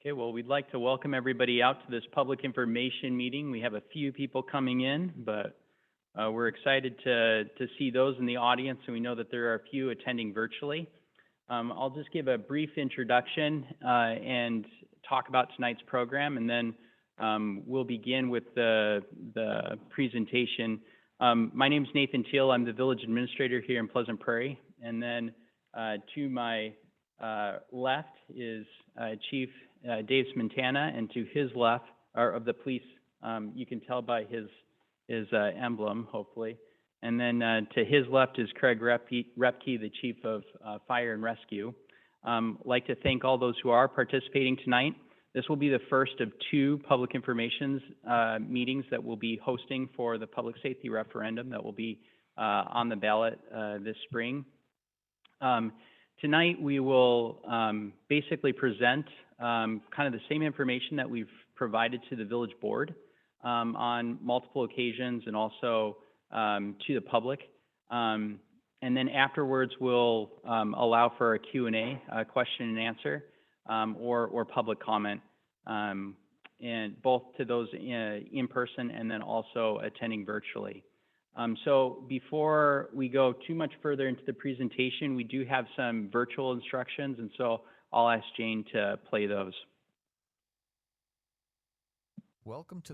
Okay, well, we'd like to welcome everybody out to this public information meeting. We have a few people coming in, but we're excited to see those in the audience, and we know that there are a few attending virtually. I'll just give a brief introduction and talk about tonight's program, and then we'll begin with the presentation. My name is Nathan Teal. I'm the village administrator here in Pleasant Prairie, and then to my left is Chief Dave Montana, and to his left are of the police. You can tell by his emblem, hopefully. And then to his left is Craig Repke, the Chief of Fire and Rescue. Like to thank all those who are participating tonight. This will be the first of two public information meetings that we'll be hosting for the public safety referendum that will be on the ballot this spring. Tonight we will basically present kind of the same information that we've provided to the village board on multiple occasions and also to the public. And then afterwards we'll allow for a Q&A, question and answer, or public comment, and both to those in person and then also attending virtually. So before we go too much further into the presentation, we do have some virtual instructions, and so I'll ask Jane to play those.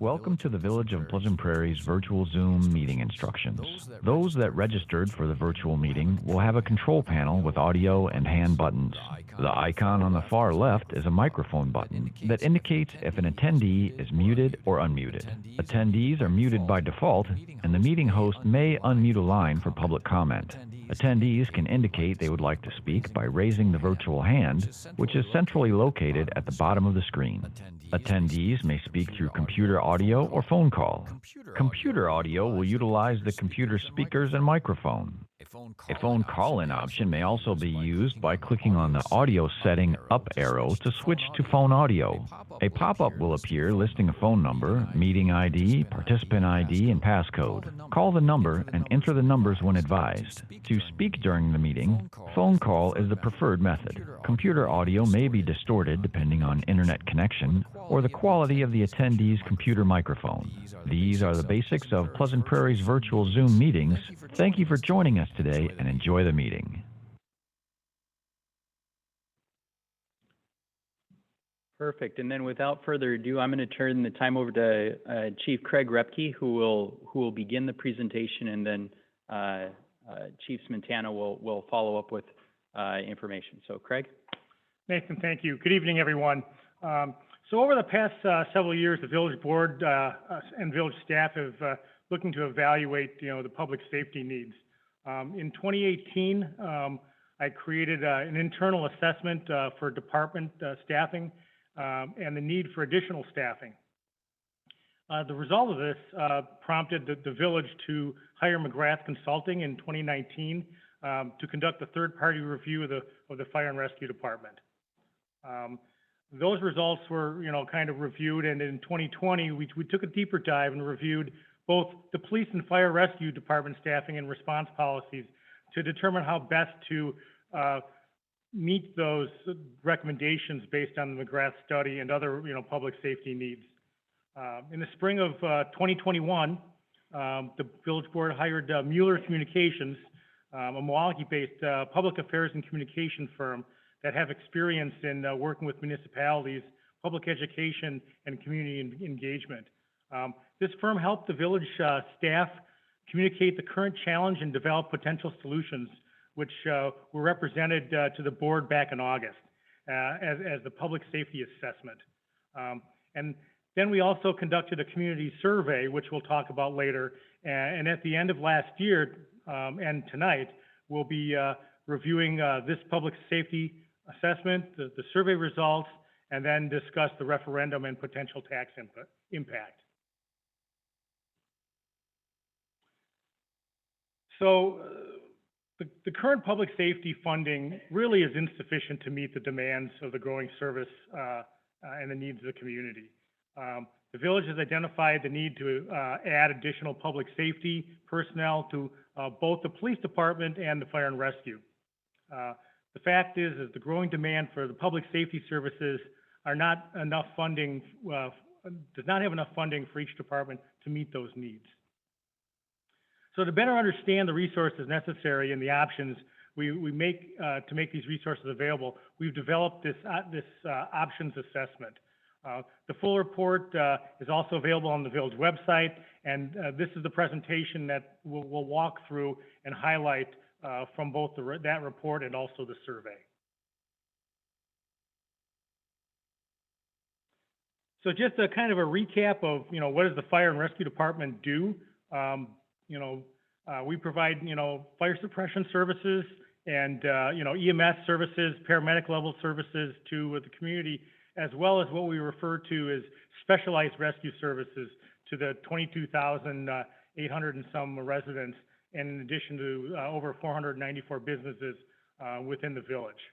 Welcome to the Village of Pleasant Prairie's virtual Zoom meeting instructions. Those that registered for the virtual meeting will have a control panel with audio and hand buttons. The icon on the far left is a microphone button that indicates if an attendee is muted or unmuted. Attendees are muted by default, and the meeting host may unmute a line for public comment. Attendees can indicate they would like to speak by raising the virtual hand, which is centrally located at the bottom of the screen. Attendees may speak through computer audio or phone call. Computer audio will utilize the computer speakers and microphone. A phone call-in option may also be used by clicking on the audio setting up arrow to switch to phone audio. A pop-up will appear listing a phone number, meeting ID, participant ID, and passcode. Call the number and enter the numbers when advised. To speak during the meeting, phone call is the preferred method. Computer audio may be distorted depending on internet connection or the quality of the attendee's computer microphone. These are the basics of Pleasant Prairie's virtual Zoom meetings. Thank you for joining us today and enjoy the meeting. Perfect. And then without further ado, I'm going to turn the time over to Chief Craig Repke, who will begin the presentation, and then Chief Montana will follow up with information. So Craig? Nathan, thank you. Good evening, everyone. So over the past several years, the village board and village staff have looking to evaluate, the public safety needs. In 2018, I created an internal assessment for department staffing and the need for additional staffing. The result of this prompted the village to hire McGrath Consulting in 2019 to conduct a third-party review of the fire and rescue department. Those results were, kind of reviewed, and in 2020, we took a deeper dive and reviewed both the police and fire rescue department staffing and response policies to determine how best to meet those recommendations based on the McGrath study and other, public safety needs. In the spring of 2021, the village board hired Mueller Communications, a Milwaukee-based public affairs and communication firm that have experience in working with municipalities, public education, and community engagement. This firm helped the village staff communicate the current challenge and develop potential solutions, which were represented to the board back in August as the public safety assessment. And then we also conducted a community survey, which we'll talk about later. And at the end of last year and tonight, we'll be reviewing this public safety assessment, the survey results, and then discuss the referendum and potential tax impact. So the current public safety funding really is insufficient to meet the demands of the growing service and the needs of the community. The village has identified the need to add additional public safety personnel to both the police department and the fire and rescue. The fact is the growing demand for the public safety services are not enough funding, does not have enough funding for each department to meet those needs. So to better understand the resources necessary and the options we make to make these resources available, we've developed this options assessment. The full report is also available on the village website, and this is the presentation that we'll walk through and highlight from both that report and also the survey. So just a kind of a recap of, what does the Fire and Rescue Department do? We provide, fire suppression services and, EMS services, paramedic level services to the community, as well as what we refer to as specialized rescue services to the 22,800 and some residents, and in addition to over 494 businesses within the village.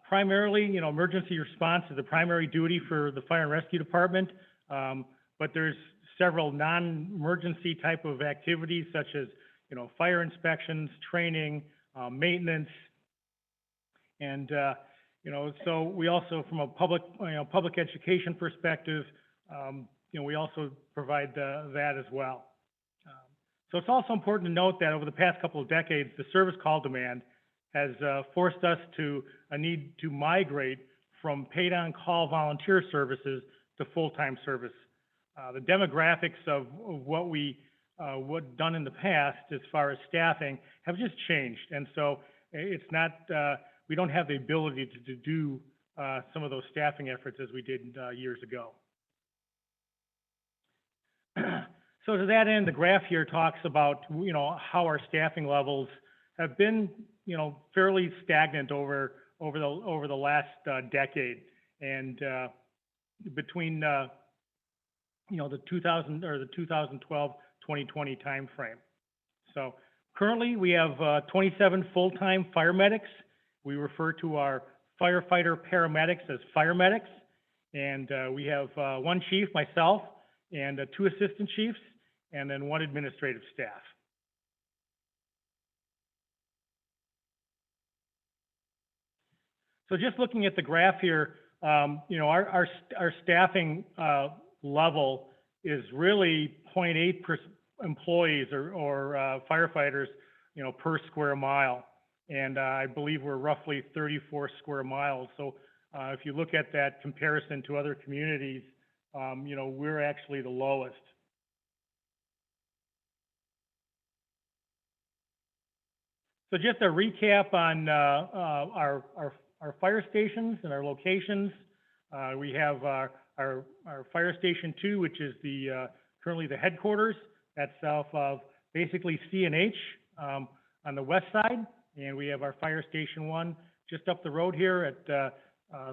Primarily, emergency response is the primary duty for the Fire and Rescue Department, but there's several non-emergency type of activities such as, fire inspections, training, maintenance, and, so we also, from a public education perspective, we also provide that as well. So it's also important to note that over the past couple of decades, the service call demand has forced us to a need to migrate from paid-on-call volunteer services to full-time service. The demographics of what what done in the past as far as staffing have just changed, and so it's not we don't have the ability to do some of those staffing efforts as we did years ago. So to that end, the graph here talks about how our staffing levels have been fairly stagnant over the last decade, and between the 2012-2020 time frame. So currently we have 27 full-time fire medics. We refer to our firefighter paramedics as fire medics, and we have one chief, myself, and 2 assistant chiefs, and then 1 administrative staff. So just looking at the graph here, our staffing level is really 0.8 employees or firefighters, per square mile, and I believe we're roughly 34 square miles. So if you look at that comparison to other communities, we're actually the lowest. So just a recap on our fire stations and our locations. We have our fire station 2, which is currently the headquarters. That's south of basically C&H on the west side, and we have our fire station 1 just up the road here at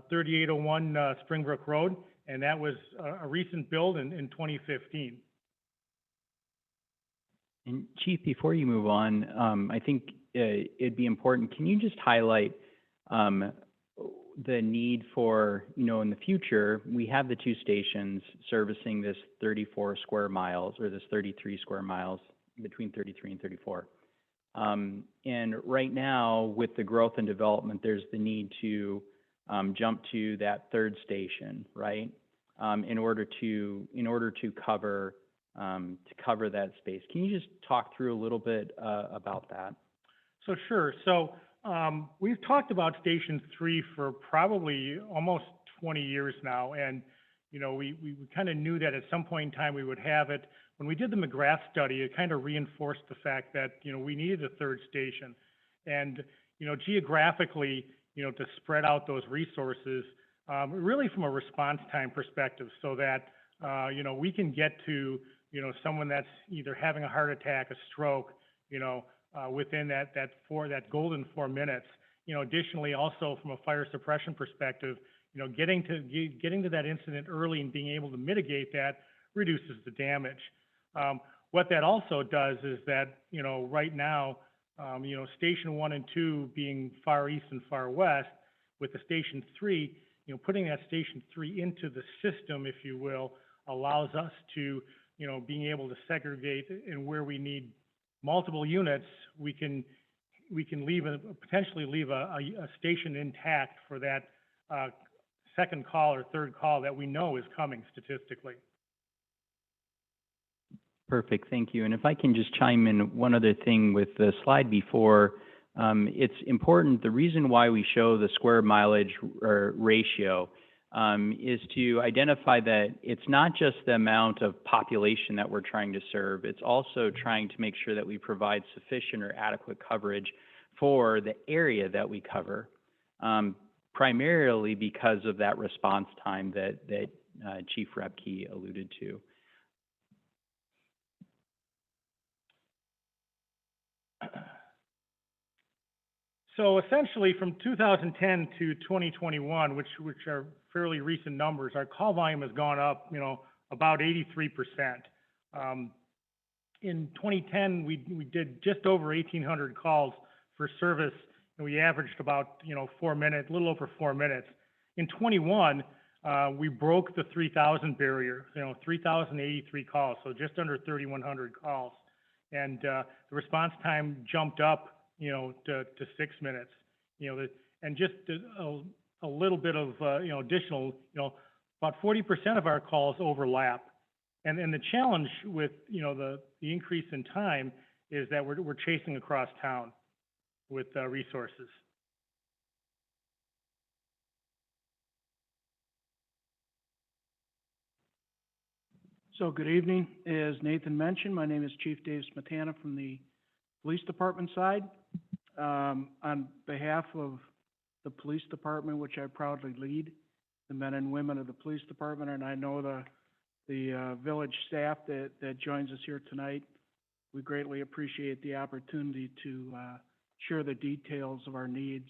3801 Springbrook Road, and that was a recent build in 2015. And Chief, before you move on, I think it'd be important, can you just highlight the need for, in the future, we have the 2 stations servicing this 34 square miles, or this 33 square miles, between 33 and 34. And right now, with the growth and development, there's the need to jump to that 3rd station, right? In order to cover that space. Can you just talk through a little bit about that? So sure. So we've talked about Station 3 for probably almost 20 years now, and we kind of knew that at some point in time we would have it. When we did the McGrath study, it kind of reinforced the fact that we needed a 3rd station, and geographically, to spread out those resources, really from a response time perspective, so that we can get to someone that's either having a heart attack, a stroke, within that golden 4 minutes. Additionally, also from a fire suppression perspective, getting to that incident early and being able to mitigate that reduces the damage. What that also does is that right now, Station 1 and 2 being far east and far west, with the Station 3, putting that Station 3 into the system, if you will, allows us to being able to segregate, and where we need multiple units, we can potentially leave a station intact for that second call or third call that we know is coming statistically. Perfect, thank you. And if I can just chime in one other thing with the slide before, it's important, the reason why we show the square mileage ratio is to identify that it's not just the amount of population that we're trying to serve, it's also trying to make sure that we provide sufficient or adequate coverage for the area that we cover, primarily because of that response time that Chief Repke alluded to. So essentially, from 2010 to 2021, which are fairly recent numbers, our call volume has gone up, about 83%. In 2010, we did just over 1,800 calls for service, and we averaged about 4 minutes, a little over 4 minutes. In 21, we broke the 3,000 barrier, 3,083 calls, so just under 3,100 calls, and the response time jumped up to 6 minutes, and just a little bit of, additional, about 40% of our calls overlap. And the challenge with, the increase in time is that we're chasing across town with resources. So good evening. As Nathan mentioned, my name is Chief Dave Smetana from the Police Department side. On behalf of the Police Department, which I proudly lead, the men and women of the Police Department, and I know the village staff that joins us here tonight, we greatly appreciate the opportunity to share the details of our needs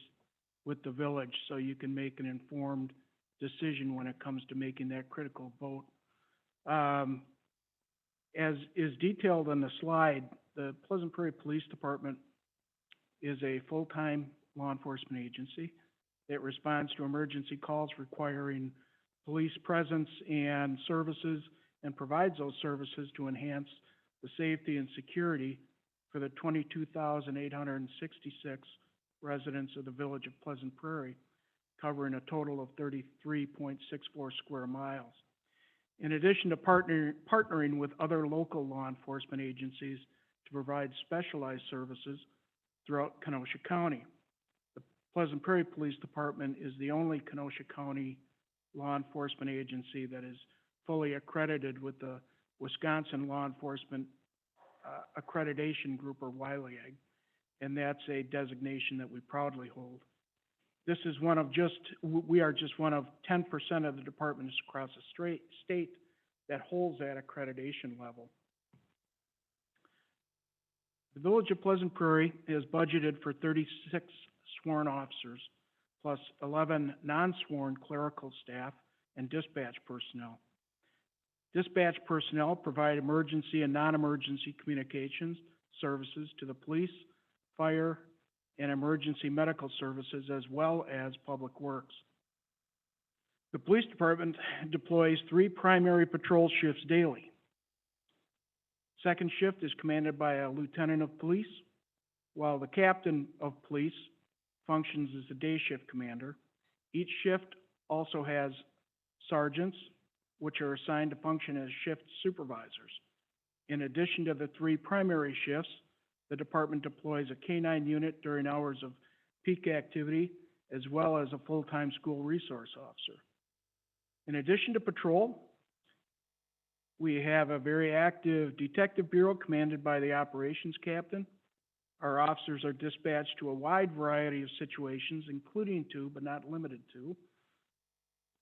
with the village so you can make an informed decision when it comes to making that critical vote. As is detailed on the slide, the Pleasant Prairie Police Department is a full-time law enforcement agency that responds to emergency calls requiring police presence and services, and provides those services to enhance the safety and security for the 22,866 residents of the village of Pleasant Prairie, covering a total of 33.64 square miles. In addition to partnering with other local law enforcement agencies to provide specialized services throughout Kenosha County, the Pleasant Prairie Police Department is the only Kenosha County law enforcement agency that is fully accredited with the Wisconsin Law Enforcement Accreditation Group, or WILEAG, and that's a designation that we proudly hold. This is we are just one of 10% of the departments across the state that holds that accreditation level. The Village of Pleasant Prairie is budgeted for 36 sworn officers, plus 11 non-sworn clerical staff and dispatch personnel. Dispatch personnel provide emergency and non-emergency communications services to the police, fire, and emergency medical services, as well as public works. The police department deploys 3 primary patrol shifts daily. Second shift is commanded by a lieutenant of police, while the captain of police functions as the day shift commander. Each shift also has sergeants, which are assigned to function as shift supervisors. In addition to the 3 primary shifts, the department deploys a K-9 unit during hours of peak activity, as well as a full-time school resource officer. In addition to patrol, we have a very active detective bureau commanded by the operations captain. Our officers are dispatched to a wide variety of situations, including to, but not limited to,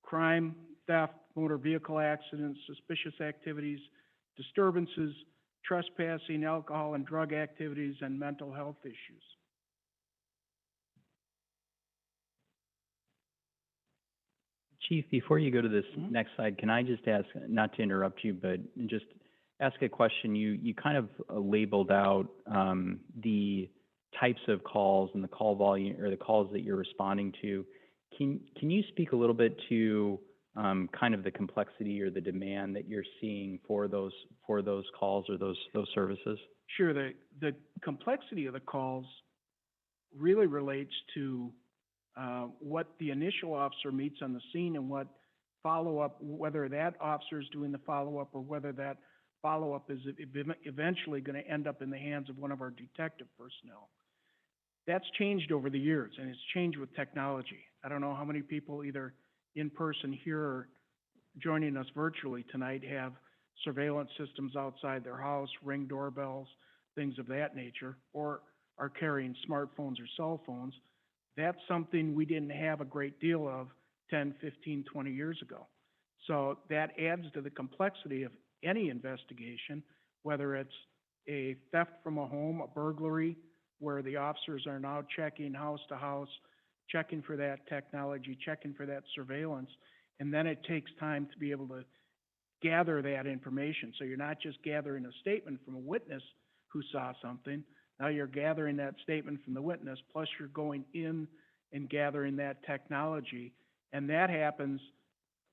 crime, theft, motor vehicle accidents, suspicious activities, disturbances, trespassing, alcohol and drug activities, and mental health issues. Chief, before you go to this next slide, can I just ask, not to interrupt you, but just ask a question? You kind of labeled out the types of calls and the call volume, or the calls that you're responding to. Can you speak a little bit to kind of the complexity or the demand that you're seeing for those calls or those services? Sure. The complexity of the calls really relates to what the initial officer meets on the scene and what follow-up, whether that officer is doing the follow-up or whether that follow-up is eventually going to end up in the hands of one of our detective personnel. That's changed over the years, and it's changed with technology. I don't know how many people either in person here or joining us virtually tonight have surveillance systems outside their house, Ring doorbells, things of that nature, or are carrying smartphones or cell phones. That's something we didn't have a great deal of 10, 15, 20 years ago. So that adds to the complexity of any investigation, whether it's a theft from a home, a burglary, where the officers are now checking house to house, checking for that technology, checking for that surveillance, and then it takes time to be able to gather that information. So you're not just gathering a statement from a witness who saw something. Now you're gathering that statement from the witness, plus you're going in and gathering that technology. And that happens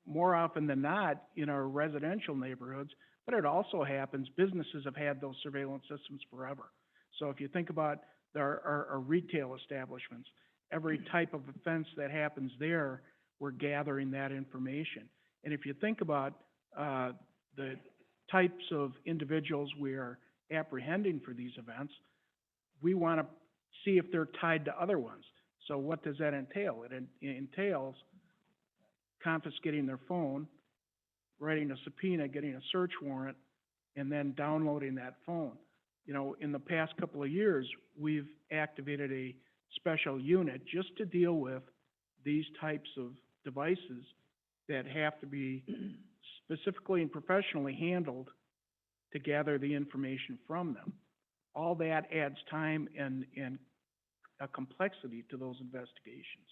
more often than not in our residential neighborhoods, but it also happens, businesses have had those surveillance systems forever. So if you think about our retail establishments, every type of offense that happens there, we're gathering that information. And if you think about the types of individuals we are apprehending for these events, we want to see if they're tied to other ones. So what does that entail? It entails confiscating their phone, writing a subpoena, getting a search warrant, and then downloading that phone. You know, in the past couple of years, we've activated a special unit just to deal with these types of devices that have to be specifically and professionally handled to gather the information from them. All that adds time and a complexity to those investigations.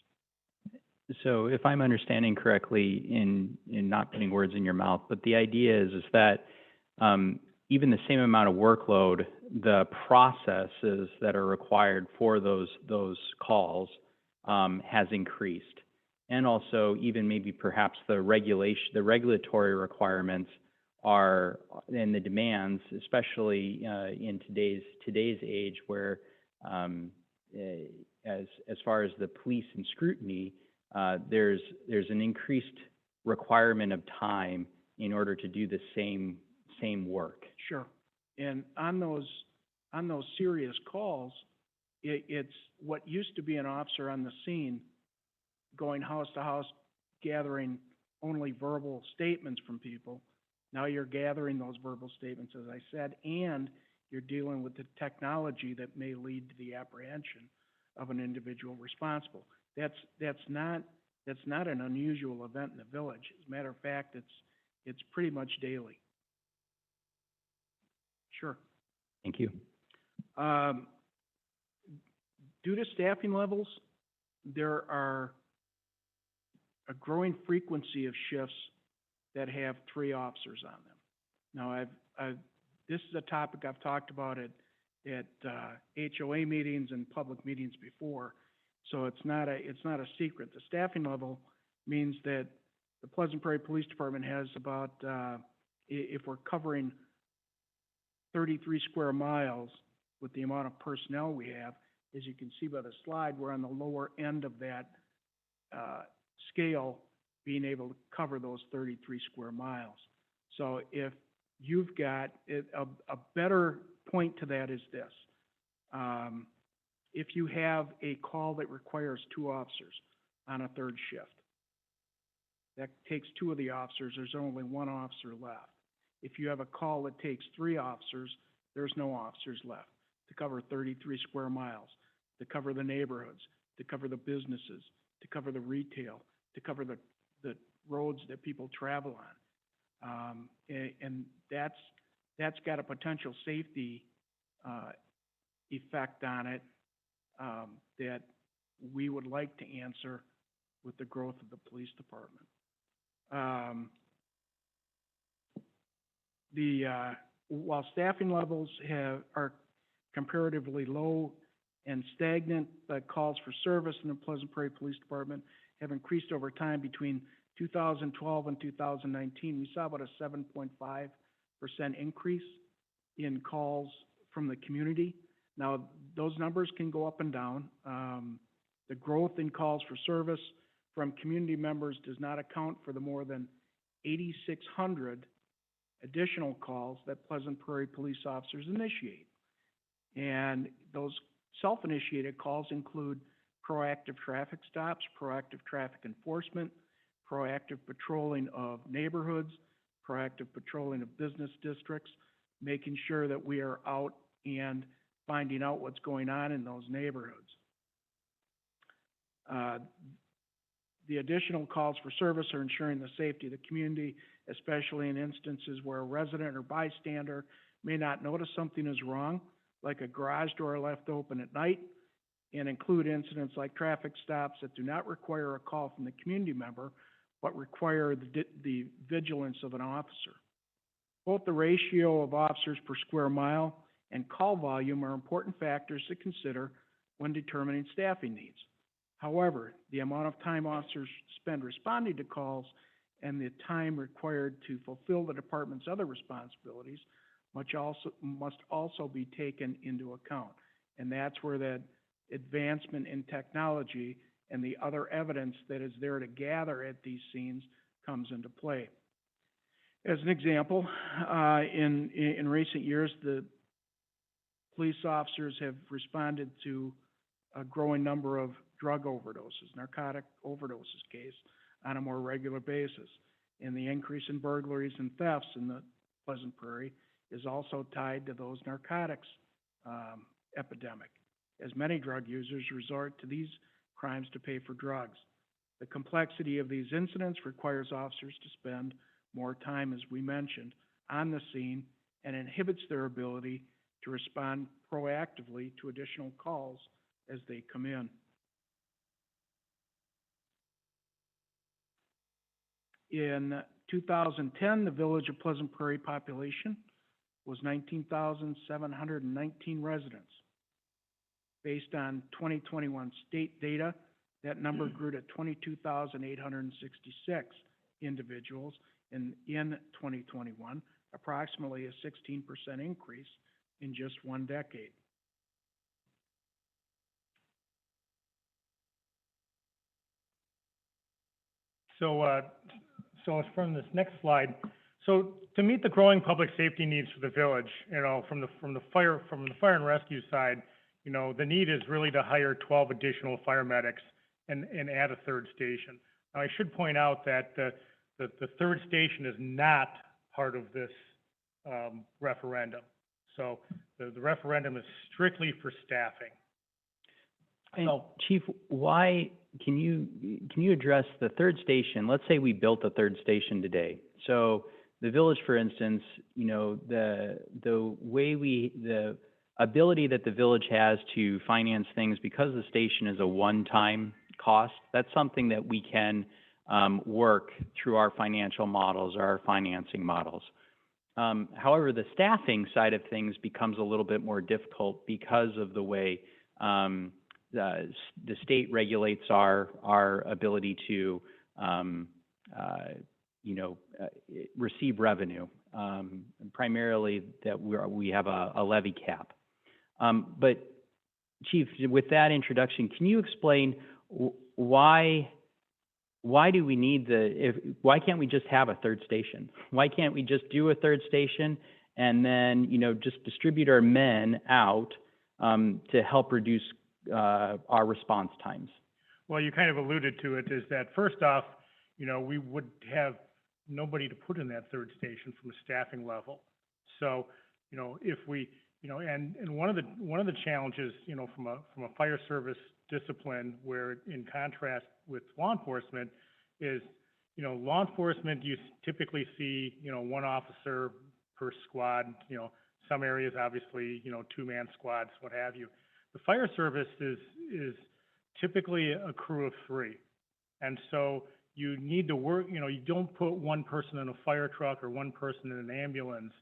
So if I'm understanding correctly, in not putting words in your mouth, but the idea is that even the same amount of workload, the processes that are required for those calls has increased, and also even maybe perhaps the regulatory requirements are, and the demands, especially in today's age, where as far as the police and scrutiny, there's an increased requirement of time in order to do the same work. Sure. And on those serious calls, it's what used to be an officer on the scene going house to house, gathering only verbal statements from people. Now you're gathering those verbal statements, as I said, and you're dealing with the technology that may lead to the apprehension of an individual responsible. That's not an unusual event in the village. As a matter of fact, it's pretty much daily. Sure. Thank you. Due to staffing levels, there are a growing frequency of shifts that have 3 officers on them. Now, this is a topic I've talked about at HOA meetings and public meetings before, so it's not a secret. The staffing level means that the Pleasant Prairie Police Department has about, if we're covering 33 square miles with the amount of personnel we have, as you can see by the slide, we're on the lower end of that scale, being able to cover those 33 square miles. So if you've got a better point to that is this. If you have a call that requires 2 officers on a 3rd shift, that takes 2 of the officers, there's only 1 officer left. If you have a call that takes 3 officers, there's no officers left to cover 33 square miles, to cover the neighborhoods, to cover the businesses, to cover the retail, to cover the roads that people travel on. And that's got a potential safety effect on it that we would like to answer with the growth of the police department. While staffing levels are comparatively low and stagnant, the calls for service in the Pleasant Prairie Police Department have increased over time. Between 2012 and 2019, we saw about a 7.5% increase in calls from the community. Now, those numbers can go up and down. The growth in calls for service from community members does not account for the more than 8,600 additional calls that Pleasant Prairie police officers initiate. And those self-initiated calls include proactive traffic stops, proactive traffic enforcement, proactive patrolling of neighborhoods, proactive patrolling of business districts, making sure that we are out and finding out what's going on in those neighborhoods. The additional calls for service are ensuring the safety of the community, especially in instances where a resident or bystander may not notice something is wrong, like a garage door left open at night, and include incidents like traffic stops that do not require a call from the community member, but require the vigilance of an officer. Both the ratio of officers per square mile and call volume are important factors to consider when determining staffing needs. However, the amount of time officers spend responding to calls and the time required to fulfill the department's other responsibilities must also be taken into account. And that's where that advancement in technology and the other evidence that is there to gather at these scenes comes into play. As an example, in recent years, the police officers have responded to a growing number of drug overdoses, narcotic overdoses case on a more regular basis. And the increase in burglaries and thefts in the Pleasant Prairie is also tied to those narcotics epidemic, as many drug users resort to these crimes to pay for drugs. The complexity of these incidents requires officers to spend more time, as we mentioned, on the scene and inhibits their ability to respond proactively to additional calls as they come in. In 2010, the Village of Pleasant Prairie population was 19,719 residents. Based on 2021 state data, that number grew to 22,866 individuals in 2021, approximately a 16% increase in just one decade. So it's from this next slide. So to meet the growing public safety needs for the village, from the fire and rescue side, the need is really to hire 12 additional fire medics and add a third station. Now, I should point out that the third station is not part of this referendum. So the referendum is strictly for staffing. So, Chief, why can you address the third station? Let's say we built a third station today. So the village, for instance, the ability that the village has to finance things because the station is a one-time cost, that's something that we can work through our financial models or our financing models. However, the staffing side of things becomes a little bit more difficult because of the way the state regulates our ability to receive revenue, primarily that we have a levy cap. But Chief, with that introduction, can you explain why do we need why can't we just have a third station? Why can't we just do a third station and then, just distribute our men out to help reduce our response times? Well, you kind of alluded to it, is that first off, we would have nobody to put in that third station from a staffing level. So, if we, and one of the challenges, from a fire service discipline, where in contrast with law enforcement is, law enforcement, you typically see, one officer per squad, some areas obviously, two-man squads, what have you. The fire service is typically a crew of 3. And so you need to work, you don't put one person in a fire truck or one person in an ambulance.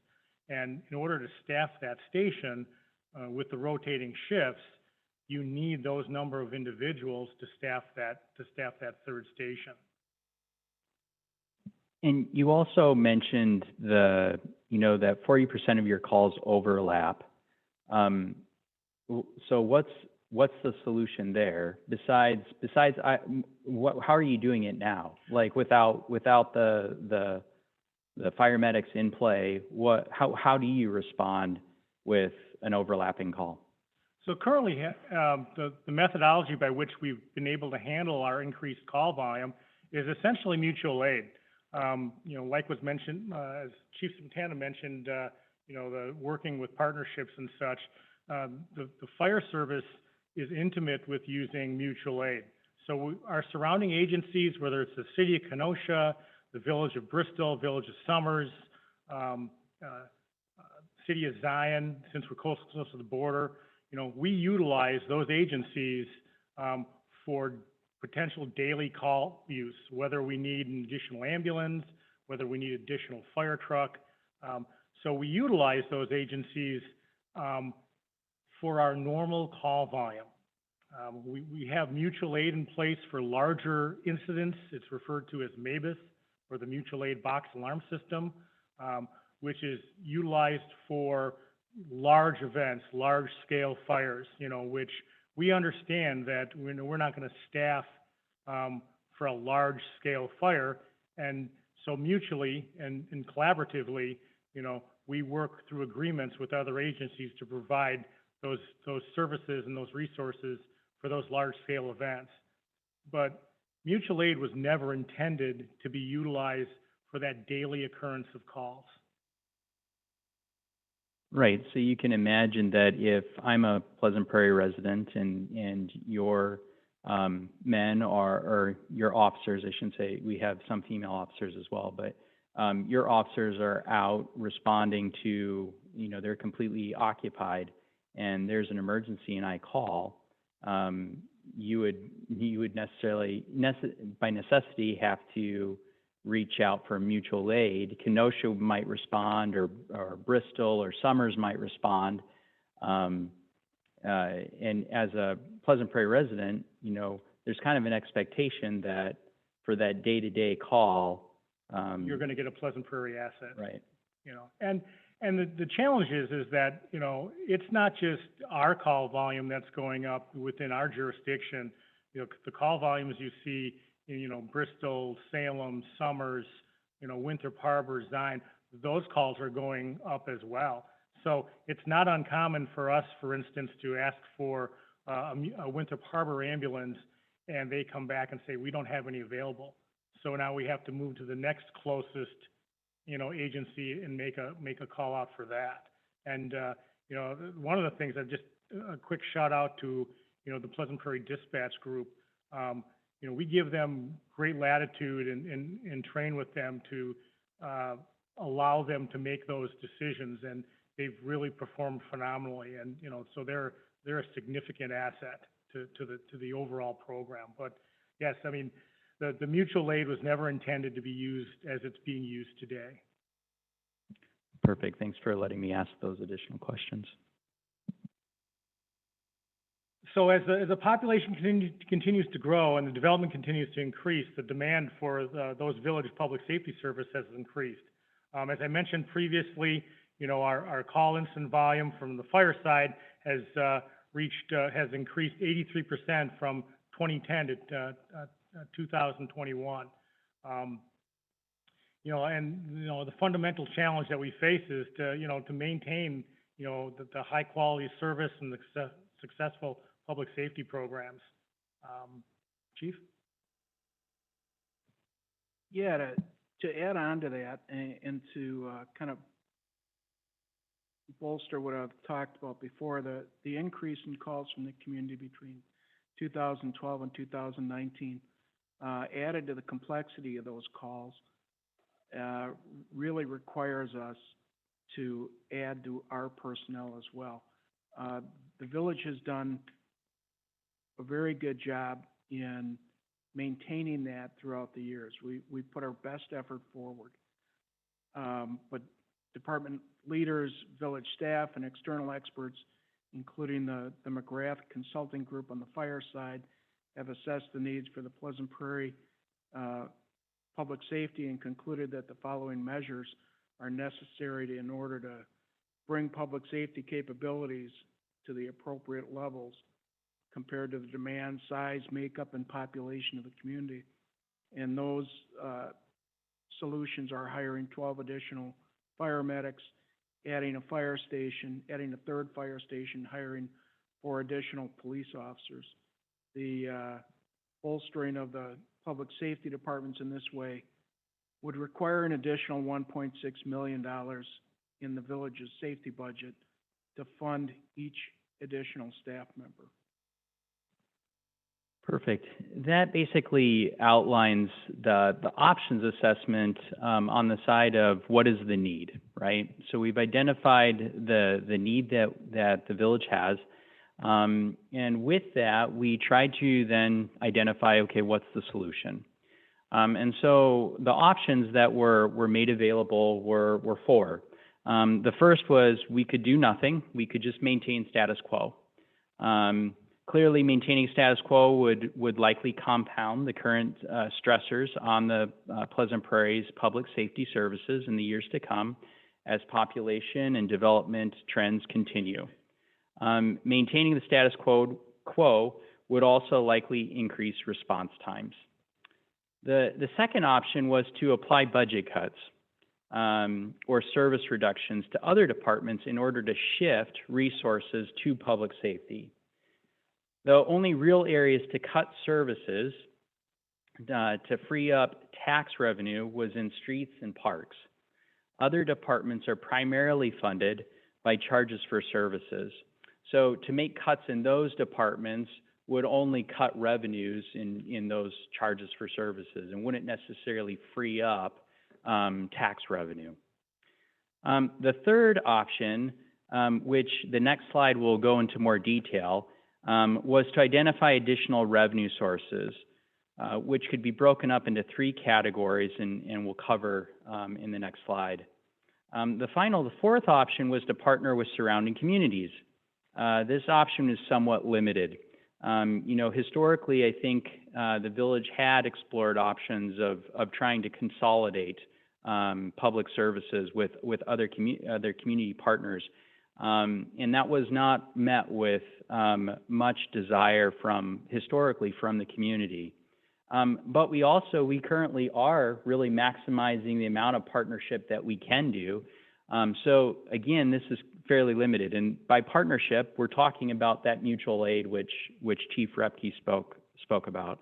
And in order to staff that station with the rotating shifts, you need those number of individuals to staff that third station. And you also mentioned that 40% of your calls overlap. So what's the solution there besides how are you doing it now? Like without the fire medics in play, how do you respond with an overlapping call? So currently, the methodology by which we've been able to handle our increased call volume is essentially mutual aid. Like was mentioned, as Chief Santana mentioned, the working with partnerships and such, the fire service is intimate with using mutual aid. So our surrounding agencies, whether it's the city of Kenosha, the village of Bristol, village of Summers, city of Zion, since we're close to the border, we utilize those agencies for potential daily call use, whether we need an additional ambulance, whether we need additional fire truck. So we utilize those agencies for our normal call volume. We have mutual aid in place for larger incidents. It's referred to as MABUS, or the Mutual Aid Box Alarm System, which is utilized for large events, large-scale fires, which we understand that we're not going to staff for a large-scale fire. And so mutually and collaboratively, we work through agreements with other agencies to provide those services and those resources for those large-scale events. But mutual aid was never intended to be utilized for that daily occurrence of calls. Right. So you can imagine that if I'm a Pleasant Prairie resident and your men or your officers, I shouldn't say, we have some female officers as well, but your officers are out responding to, they're completely occupied and there's an emergency and I call, you would necessarily, by necessity, have to reach out for mutual aid. Kenosha might respond, or Bristol or Summers might respond. And as a Pleasant Prairie resident, there's kind of an expectation that for that day-to-day call, you're going to get a Pleasant Prairie asset. Right. And the challenge is that, it's not just our call volume that's going up within our jurisdiction. The call volumes you see in, Bristol, Salem, Summers, Winthrop Harbor, Zion, those calls are going up as well. So it's not uncommon for us, for instance, to ask for a Winthrop Harbor ambulance and they come back and say, we don't have any available. So now we have to move to the next closest agency and make a call out for that. And, one of the things just a quick shout out to, the Pleasant Prairie Dispatch Group. We give them great latitude and train with them to allow them to make those decisions, and they've really performed phenomenally. And, so they're a significant asset to the overall program. But yes, I mean, the mutual aid was never intended to be used as it's being used today. Perfect. Thanks for letting me ask those additional questions. So as the population continues to grow and the development continues to increase, the demand for those village public safety service has increased. As I mentioned previously, our call incident volume from the fire side has increased 83% from 2010 to 2021. The fundamental challenge that we face is to maintain, the high quality service and the successful public safety programs. Chief? Yeah, to add on to that and to kind of bolster what I've talked about before, the increase in calls from the community between 2012 and 2019 added to the complexity of those calls, really requires us to add to our personnel as well. The village has done a very good job in maintaining that throughout the years. We put our best effort forward. But department leaders, village staff, and external experts, including the McGrath Consulting Group on the fire side, have assessed the needs for the Pleasant Prairie public safety and concluded that the following measures are necessary in order to bring public safety capabilities to the appropriate levels compared to the demand, size, makeup, and population of the community. And those solutions are hiring 12 additional fire medics, adding a fire station, adding a third fire station, hiring 4 additional police officers. The bolstering of the public safety departments in this way would require an additional $1.6 million in the village's safety budget to fund each additional staff member. Perfect. That basically outlines the options assessment on the side of what is the need, right? So we've identified the need that the village has, and with that, we try to then identify, okay, what's the solution? And so the options that were made available were 4. The first was we could do nothing. We could just maintain status quo. Clearly, maintaining status quo would likely compound the current stressors on the Pleasant Prairie's public safety services in the years to come as population and development trends continue. Maintaining the status quo would also likely increase response times. The second option was to apply budget cuts or service reductions to other departments in order to shift resources to public safety. The only real areas to cut services to free up tax revenue was in streets and parks. Other departments are primarily funded by charges for services. So to make cuts in those departments would only cut revenues in those charges for services and wouldn't necessarily free up tax revenue. The third option, which the next slide will go into more detail, was to identify additional revenue sources, which could be broken up into 3 categories, and we'll cover in the next slide. The fourth option was to partner with surrounding communities. This option is somewhat limited. Historically, I think the village had explored options of trying to consolidate public services with other community partners. And that was not met with much desire historically from the community. But we currently are really maximizing the amount of partnership that we can do. So again, this is fairly limited. And by partnership, we're talking about that mutual aid, which Chief Repke spoke about.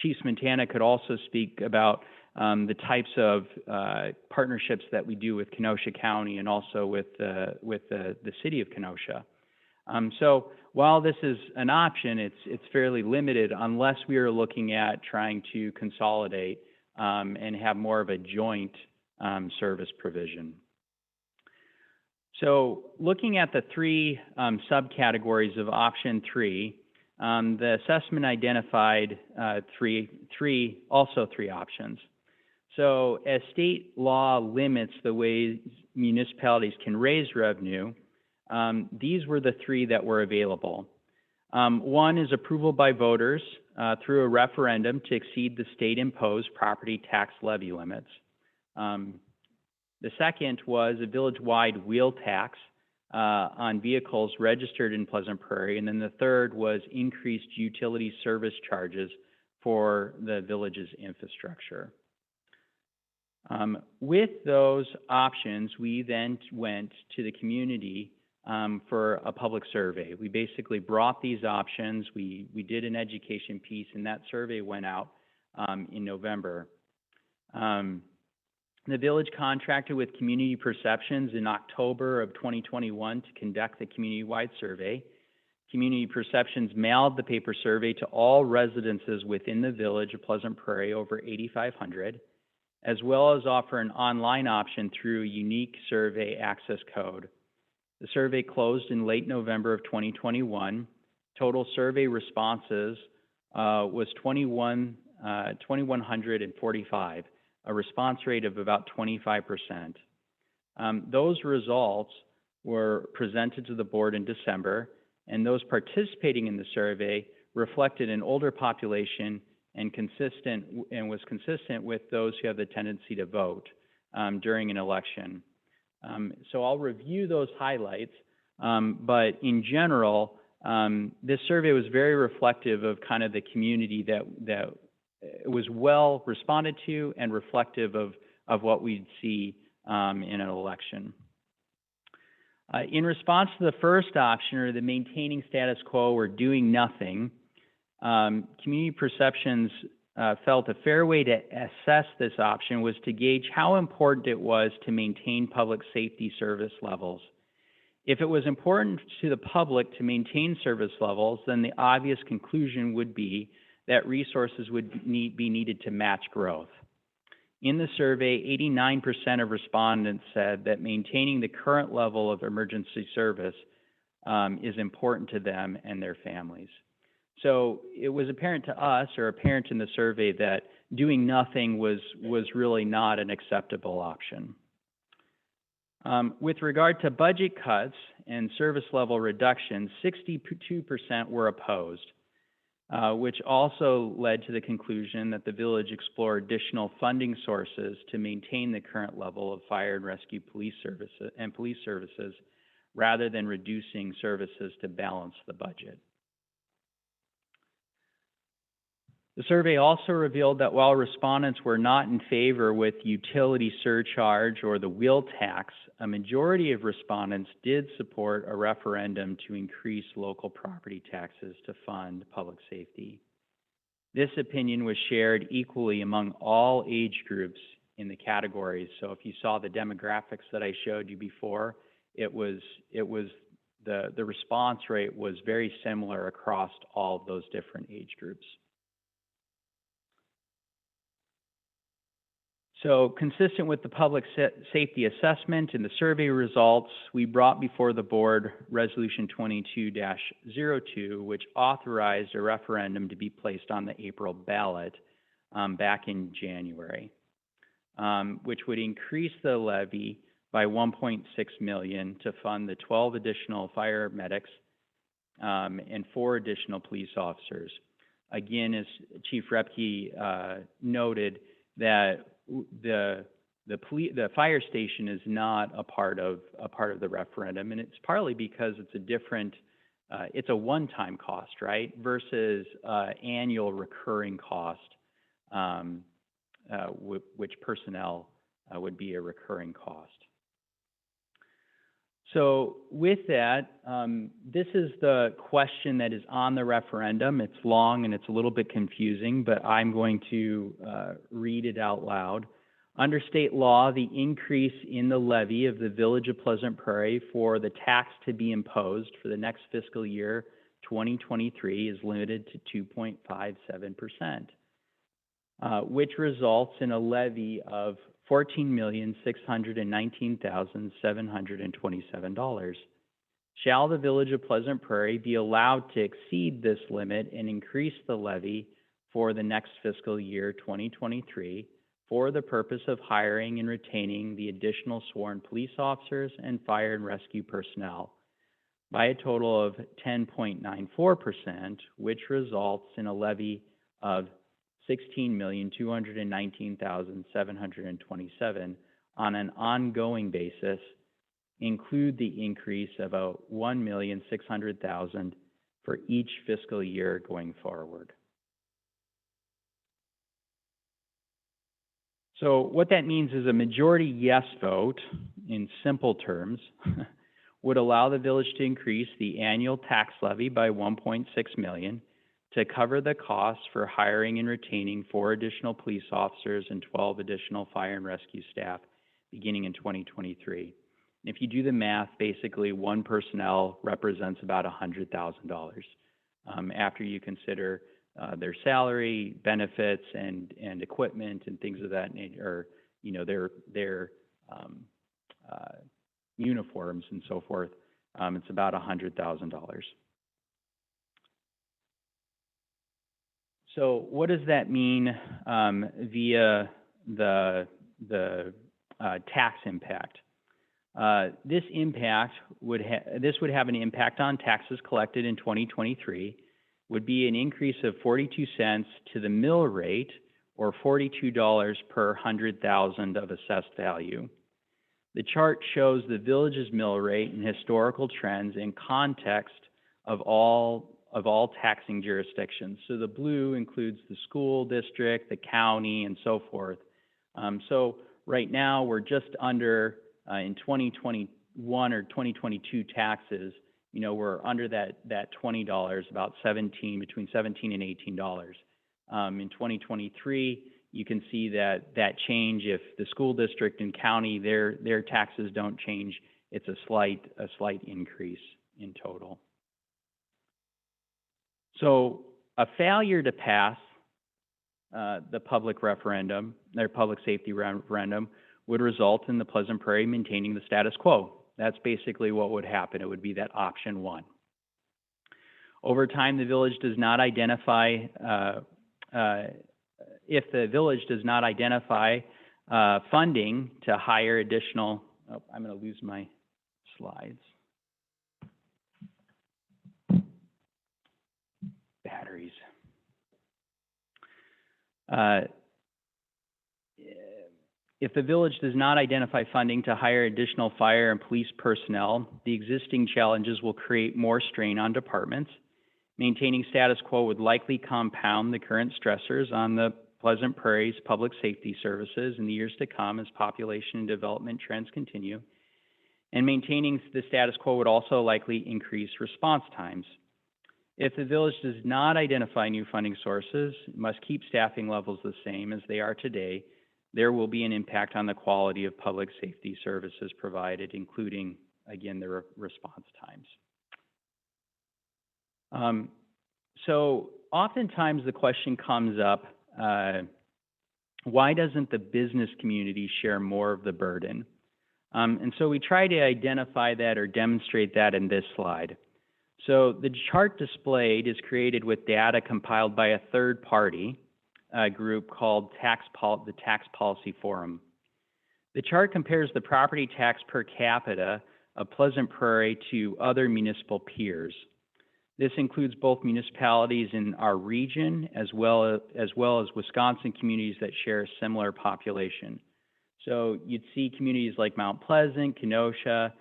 Chief Montana could also speak about the types of partnerships that we do with Kenosha County and also with the city of Kenosha. So while this is an option, it's fairly limited unless we are looking at trying to consolidate and have more of a joint service provision. So looking at the 3 subcategories of option 3, the assessment identified three options. So as state law limits the way municipalities can raise revenue, these were the 3 that were available. One is approval by voters through a referendum to exceed the state-imposed property tax levy limits. The second was a village-wide wheel tax on vehicles registered in Pleasant Prairie. And then the third was increased utility service charges for the village's infrastructure. With those options, we then went to the community for a public survey. We basically brought these options. We did an education piece, and that survey went out in November. The village contracted with Community Perceptions in October of 2021 to conduct the community-wide survey. Community Perceptions mailed the paper survey to all residences within the village of Pleasant Prairie, over 8,500, as well as offer an online option through a unique survey access code. The survey closed in late November of 2021. Total survey responses was 2,145, a response rate of about 25%. Those results were presented to the board in December, and those participating in the survey reflected an older population and was consistent with those who have the tendency to vote during an election. So I'll review those highlights, but in general, This survey was very reflective of kind of the community that was well responded to and reflective of what we'd see in an election. In response to the first option, or the maintaining status quo or doing nothing, community perceptions felt a fair way to assess this option was to gauge how important it was to maintain public safety service levels. If it was important to the public to maintain service levels, then the obvious conclusion would be that resources would be needed to match growth. In the survey, 89% of respondents said that maintaining the current level of emergency service is important to them and their families. So it was apparent to us, or apparent in the survey, that doing nothing was really not an acceptable option. With regard to budget cuts and service level reductions, 62% were opposed, which also led to the conclusion that the village explore additional funding sources to maintain the current level of fire and rescue police services rather than reducing services to balance the budget. The survey also revealed that while respondents were not in favor with utility surcharge or the wheel tax, a majority of respondents did support a referendum to increase local property taxes to fund public safety. This opinion was shared equally among all age groups in the categories. So if you saw the demographics that I showed you before, the response rate was very similar across all of those different age groups. So consistent with the public safety assessment and the survey results, we brought before the board Resolution 22-02, which authorized a referendum to be placed on the April ballot back in January, which would increase the levy by $1.6 million to fund the 12 additional fire medics and 4 additional police officers. Again, as Chief Repke noted, that the fire station is not a part of the referendum, and it's partly because it's a different, it's a one-time cost, right, versus annual recurring cost, which personnel would be a recurring cost. So with that, this is the question that is on the referendum. It's long and it's a little bit confusing, but I'm going to read it out loud. Under state law, the increase in the levy of the Village of Pleasant Prairie for the tax to be imposed for the next fiscal year, 2023, is limited to 2.57%, which results in a levy of $14,619,727. Shall the Village of Pleasant Prairie be allowed to exceed this limit and increase the levy for the next fiscal year, 2023, for the purpose of hiring and retaining the additional sworn police officers and fire and rescue personnel by a total of 10.94%, which results in a levy of $16,219,727 on an ongoing basis, include the increase of $1,600,000 for each fiscal year going forward. So what that means is a majority yes vote, in simple terms, would allow the village to increase the annual tax levy by $1.6 million to cover the costs for hiring and retaining 4 additional police officers and 12 additional fire and rescue staff beginning in 2023. And if you do the math, basically one personnel represents about $100,000 after you consider their salary, benefits, and equipment and things of that nature, or their uniforms and so forth. It's about $100,000. So what does that mean via the tax impact? This would have an impact on taxes collected in 2023, would be an increase of 42 cents to the mill rate, or $42 per 100,000 of assessed value. The chart shows the village's mill rate and historical trends in context of all taxing jurisdictions. So the blue includes the school district, the county, and so forth. So right now, we're just under, in 2021 or 2022 taxes, we're under that $20, about between $17 and $18. In 2023, you can see that change if the school district and county, their taxes don't change, it's a slight increase in total. So a failure to pass the public referendum, their public safety referendum, would result in the Pleasant Prairie maintaining the status quo. That's basically what would happen. It would be that option one. Over time, the village does not identify, if the village does not identify funding to hire additional, oh, I'm going to lose my slides. Batteries. If the village does not identify funding to hire additional fire and police personnel, the existing challenges will create more strain on departments. Maintaining status quo would likely compound the current stressors on the Pleasant Prairie's public safety services in the years to come as population and development trends continue. And maintaining the status quo would also likely increase response times. If the village does not identify new funding sources, it must keep staffing levels the same as they are today, there will be an impact on the quality of public safety services provided, including, again, the response times. So oftentimes the question comes up, why doesn't the business community share more of the burden? And so we try to identify that or demonstrate that in this slide. So the chart displayed is created with data compiled by a third party group called the Tax Policy Forum. The chart compares the property tax per capita of Pleasant Prairie to other municipal peers. This includes both municipalities in our region as well as Wisconsin communities that share a similar population. So you'd see communities like Mount Pleasant, Kenosha,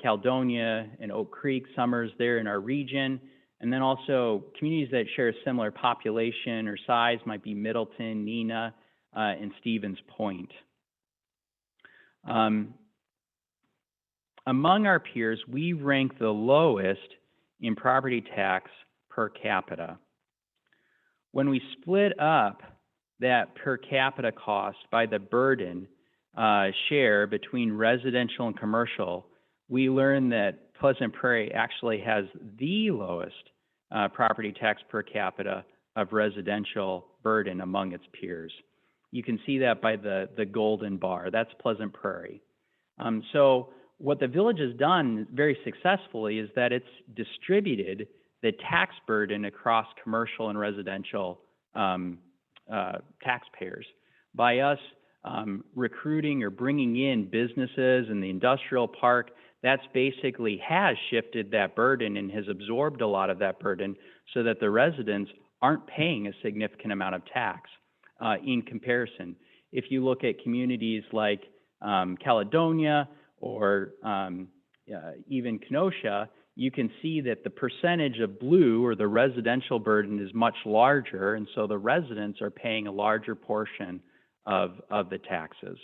Caledonia, and Oak Creek, Summers there in our region. And then also communities that share a similar population or size might be Middleton, Neenah, and Stevens Point. Among our peers, we rank the lowest in property tax per capita. When we split up that per capita cost by the burden share between residential and commercial, we learn that Pleasant Prairie actually has the lowest property tax per capita of residential burden among its peers. You can see that by the golden bar. That's Pleasant Prairie. So what the village has done very successfully is that it's distributed the tax burden across commercial and residential taxpayers by us recruiting or bringing in businesses in the industrial park. That's basically has shifted that burden and has absorbed a lot of that burden so that the residents aren't paying a significant amount of tax in comparison. If you look at communities like Caledonia or even Kenosha, you can see that the percentage of blue or the residential burden is much larger, and so the residents are paying a larger portion of the taxes.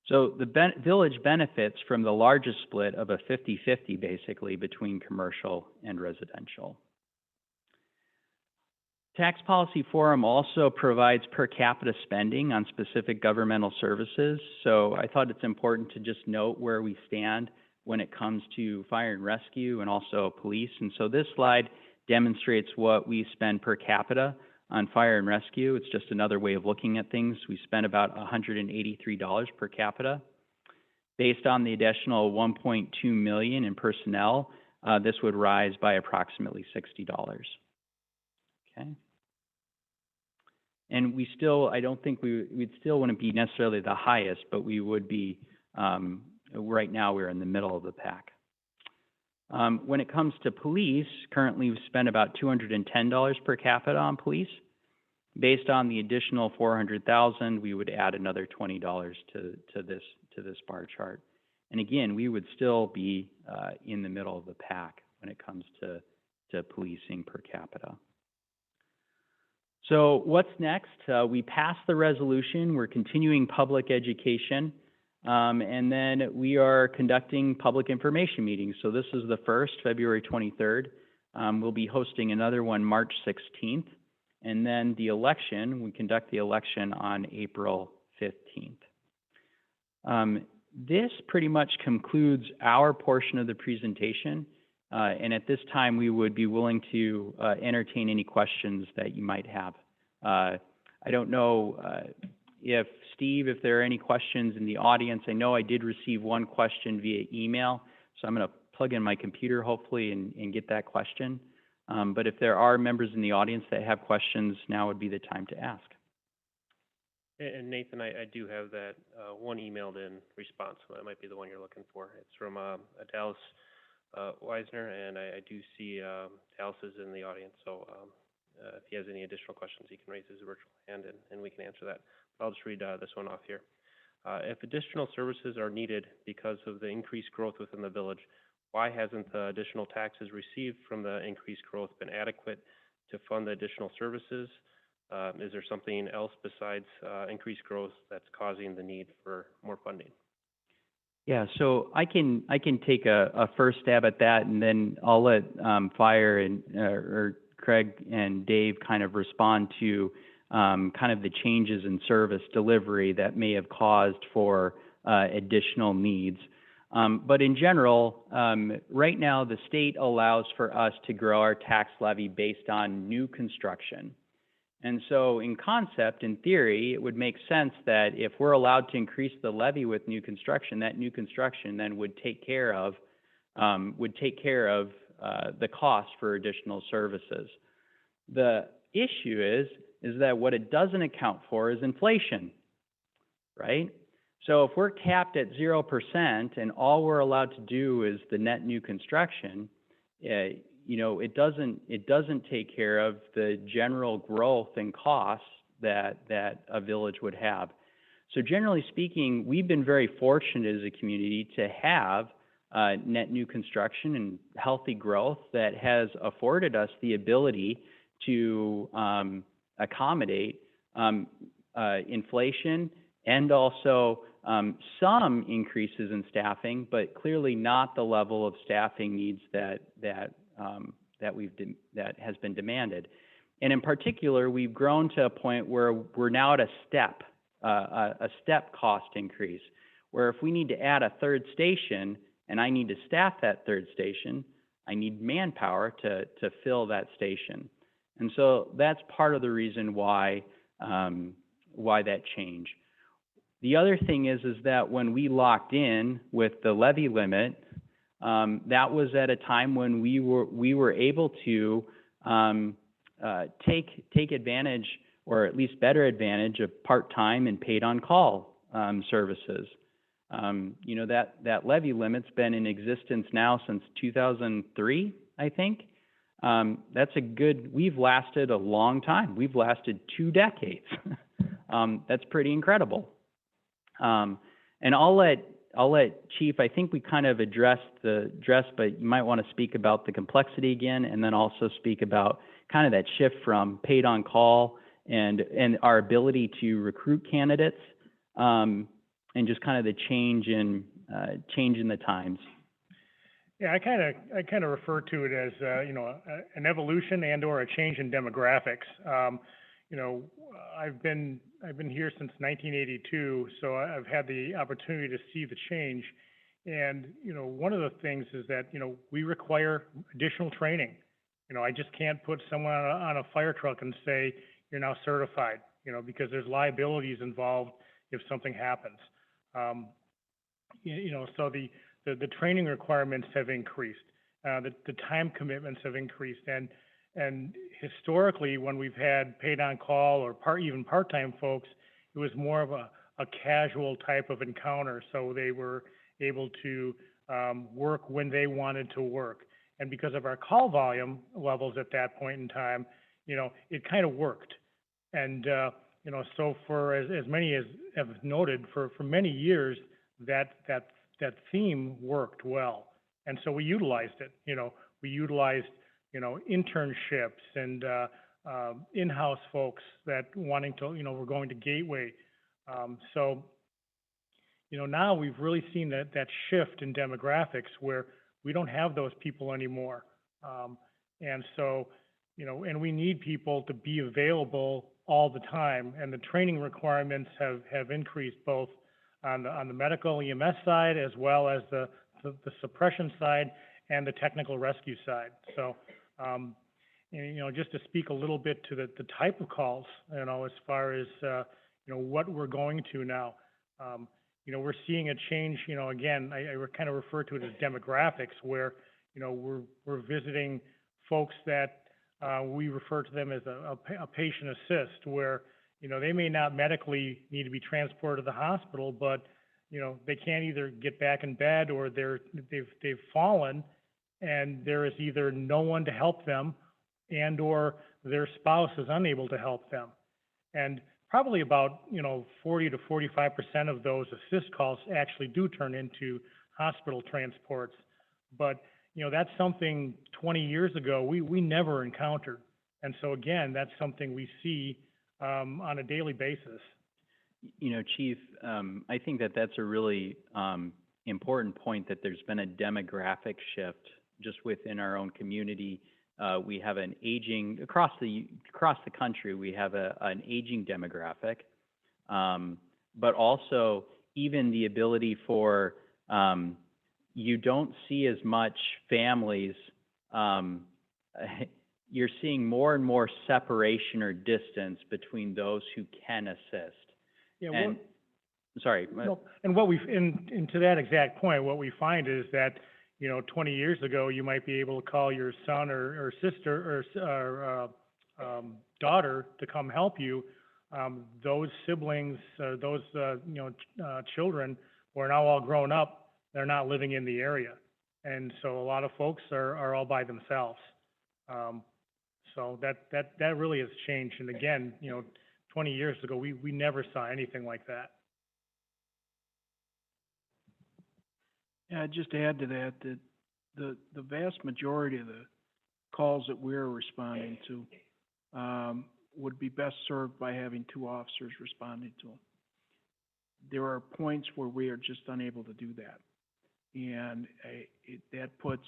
So the village benefits from the largest split of a 50-50 basically between commercial and residential. Tax Policy Forum also provides per capita spending on specific governmental services. So I thought it's important to just note where we stand when it comes to fire and rescue and also police. And so this slide demonstrates what we spend per capita on fire and rescue. It's just another way of looking at things. We spent about $183 per capita. Based on the additional $1.2 million in personnel, this would rise by approximately $60. Okay. And we still, I don't think we'd still wouldn't be necessarily the highest, but we would be, right now we're in the middle of the pack. When it comes to police, currently we spend about $210 per capita on police. Based on the additional $400,000, we would add another $20 to this bar chart. And again, we would still be in the middle of the pack when it comes to policing per capita. So what's next? We passed the resolution. We're continuing public education. And then we are conducting public information meetings. So this is the first, February 23rd. We'll be hosting another one March 16th. And then the election, we conduct the election on April 15th. This pretty much concludes our portion of the presentation. And at this time, we would be willing to entertain any questions that you might have. I don't know if Steve, if there are any questions in the audience. I know I did receive one question via email, so I'm going to plug in my computer hopefully and get that question. But if there are members in the audience that have questions, now would be the time to ask. And Nathan, I do have that one emailed in response. So that might be the one you're looking for. It's from Dallas Weisner, and I do see Dallas is in the audience. So if he has any additional questions, he can raise his virtual hand, and we can answer that. But I'll just read this one off here. If additional services are needed because of the increased growth within the village, why hasn't the additional taxes received from the increased growth been adequate to fund the additional services? Is there something else besides increased growth that's causing the need for more funding? Yeah, so I can take a first stab at that, and then I'll let Fire and or Craig and Dave kind of respond to kind of the changes in service delivery that may have caused for additional needs. But in general, right now the state allows for us to grow our tax levy based on new construction. And so in concept, in theory, it would make sense that if we're allowed to increase the levy with new construction, that new construction then would take care of the cost for additional services. The issue is that what it doesn't account for is inflation, right? So if we're capped at 0% and all we're allowed to do is the net new construction, it doesn't take care of the general growth and costs that a village would have. So generally speaking, we've been very fortunate as a community to have net new construction and healthy growth that has afforded us the ability to accommodate inflation and also some increases in staffing, but clearly not the level of staffing needs that has been demanded. And in particular, we've grown to a point where we're now at a step cost increase, where if we need to add a third station and I need to staff that third station, I need manpower to fill that station. And so that's part of the reason why that change. The other thing is that when we locked in with the levy limit, that was at a time when we were able to take advantage, or at least better advantage, of part-time and paid-on-call services. That levy limit's been in existence now since 2003, I think. We've lasted a long time. We've lasted 2 decades. That's pretty incredible. And I'll let Chief, I think we kind of addressed but you might want to speak about the complexity again, and then also speak about kind of that shift from paid on call and our ability to recruit candidates, and just kind of the change in the times. Yeah, I kind of refer to it as an evolution and/or a change in demographics. I've been here since 1982, so I've had the opportunity to see the change. And one of the things is that we require additional training. I just can't put someone on a fire truck and say you're now certified. Because there's liabilities involved if something happens. So the training requirements have increased. The time commitments have increased, and historically, when we've had paid on call or even part-time folks, it was more of a casual type of encounter. So they were able to work when they wanted to work. And because of our call volume levels at that point in time, it kind of worked. And so for as many as have noted, for many years, that that theme worked well. And so we utilized it. We utilized, internships and in-house folks that wanting to, were going to Gateway. So, now we've really seen that shift in demographics where we don't have those people anymore. And so, and we need people to be available all the time. And the training requirements have increased both on the medical EMS side as well as the suppression side and the technical rescue side. So, just to speak a little bit to the type of calls, as far as, what we're going to now. We're seeing a change, again, I kind of refer to it as demographics where, we're visiting folks that we refer to them as a patient assist where, they may not medically need to be transported to the hospital, but, they can't either get back in bed or they've fallen and there is either no one to help them and or their spouse is unable to help them. And probably about, 40 to 45% of those assist calls actually do turn into hospital transports. But, that's something 20 years ago we never encountered. And so again, that's something we see on a daily basis. Chief, I think that that's a really important point that there's been a demographic shift just within our own community. We have an aging across the country. We have an aging demographic, but also even the ability for you don't see as much families. You're seeing more and more separation or distance between those who can assist. Yeah. And sorry. And to that exact point, what we find is that 20 years ago, you might be able to call your son or sister or daughter to come help you. Those siblings, those children, who are now all grown up, they're not living in the area, and so a lot of folks are all by themselves. So that really has changed. And again, 20 years ago, we never saw anything like that. Yeah, I'd just add to that the vast majority of the calls that we're responding to would be best served by having two officers responding to them. There are points where we are just unable to do that. And that puts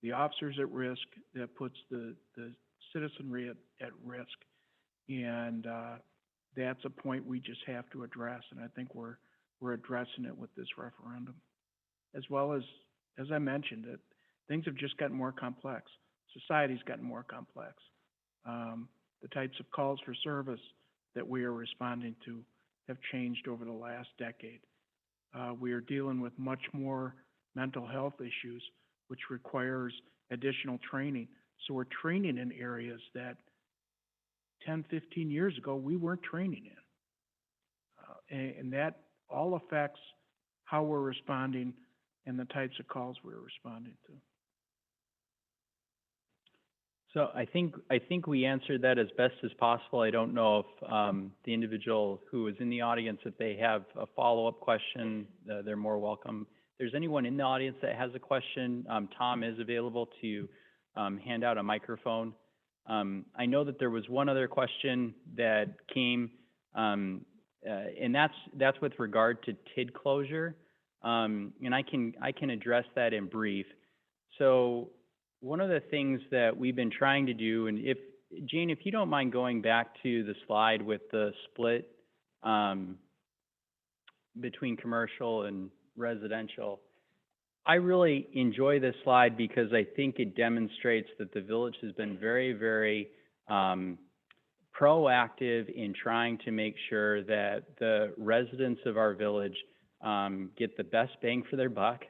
the officers at risk, that puts the citizenry at risk. And that's a point we just have to address, and I think we're addressing it with this referendum. As well as I mentioned, that things have just gotten more complex. Society's gotten more complex. The types of calls for service that we are responding to have changed over the last decade. We are dealing with much more mental health issues, which requires additional training. So we're training in areas that 10, 15 years ago we weren't training in. And that all affects how we're responding and the types of calls we're responding to. So I think we answered that as best as possible. I don't know if the individual who is in the audience, if they have a follow-up question, they're more welcome. If there's anyone in the audience that has a question, Tom is available to hand out a microphone. I know that there was one other question that came, and that's with regard to TID closure, and I can address that in brief. So one of the things that we've been trying to do, and Jane, if you don't mind going back to the slide with the split between commercial and residential, I really enjoy this slide because I think it demonstrates that the village has been very, very proactive in trying to make sure that the residents of our village get the best bang for their buck,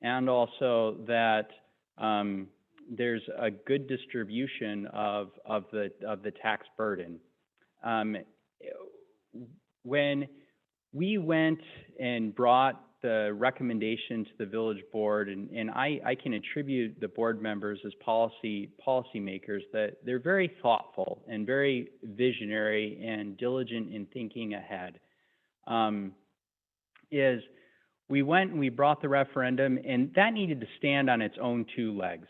and also that there's a good distribution of the tax burden. When we went and brought the recommendation to the village board, and I can attribute the board members as policymakers that they're very thoughtful and very visionary and diligent in thinking ahead, is we went and we brought the referendum, and that needed to stand on its own two legs.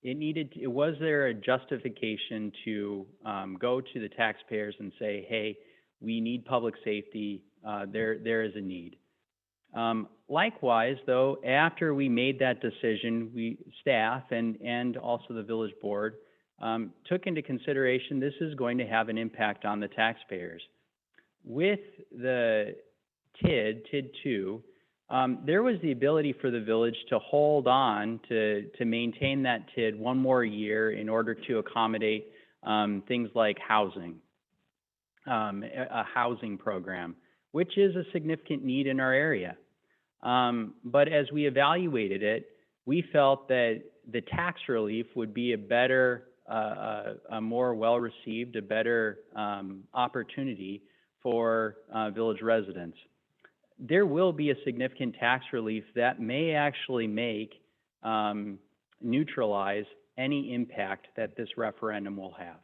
Was there a justification to go to the taxpayers and say, hey, we need public safety, there is a need. Likewise, though, after we made that decision, staff and also the village board took into consideration this is going to have an impact on the taxpayers. With the TID 2, there was the ability for the village to hold on to maintain that TID one more year in order to accommodate things like housing, a housing program, which is a significant need in our area. But as we evaluated it, we felt that the tax relief would be a better, a more well-received, a better opportunity for village residents. There will be a significant tax relief that may actually neutralize any impact that this referendum will have.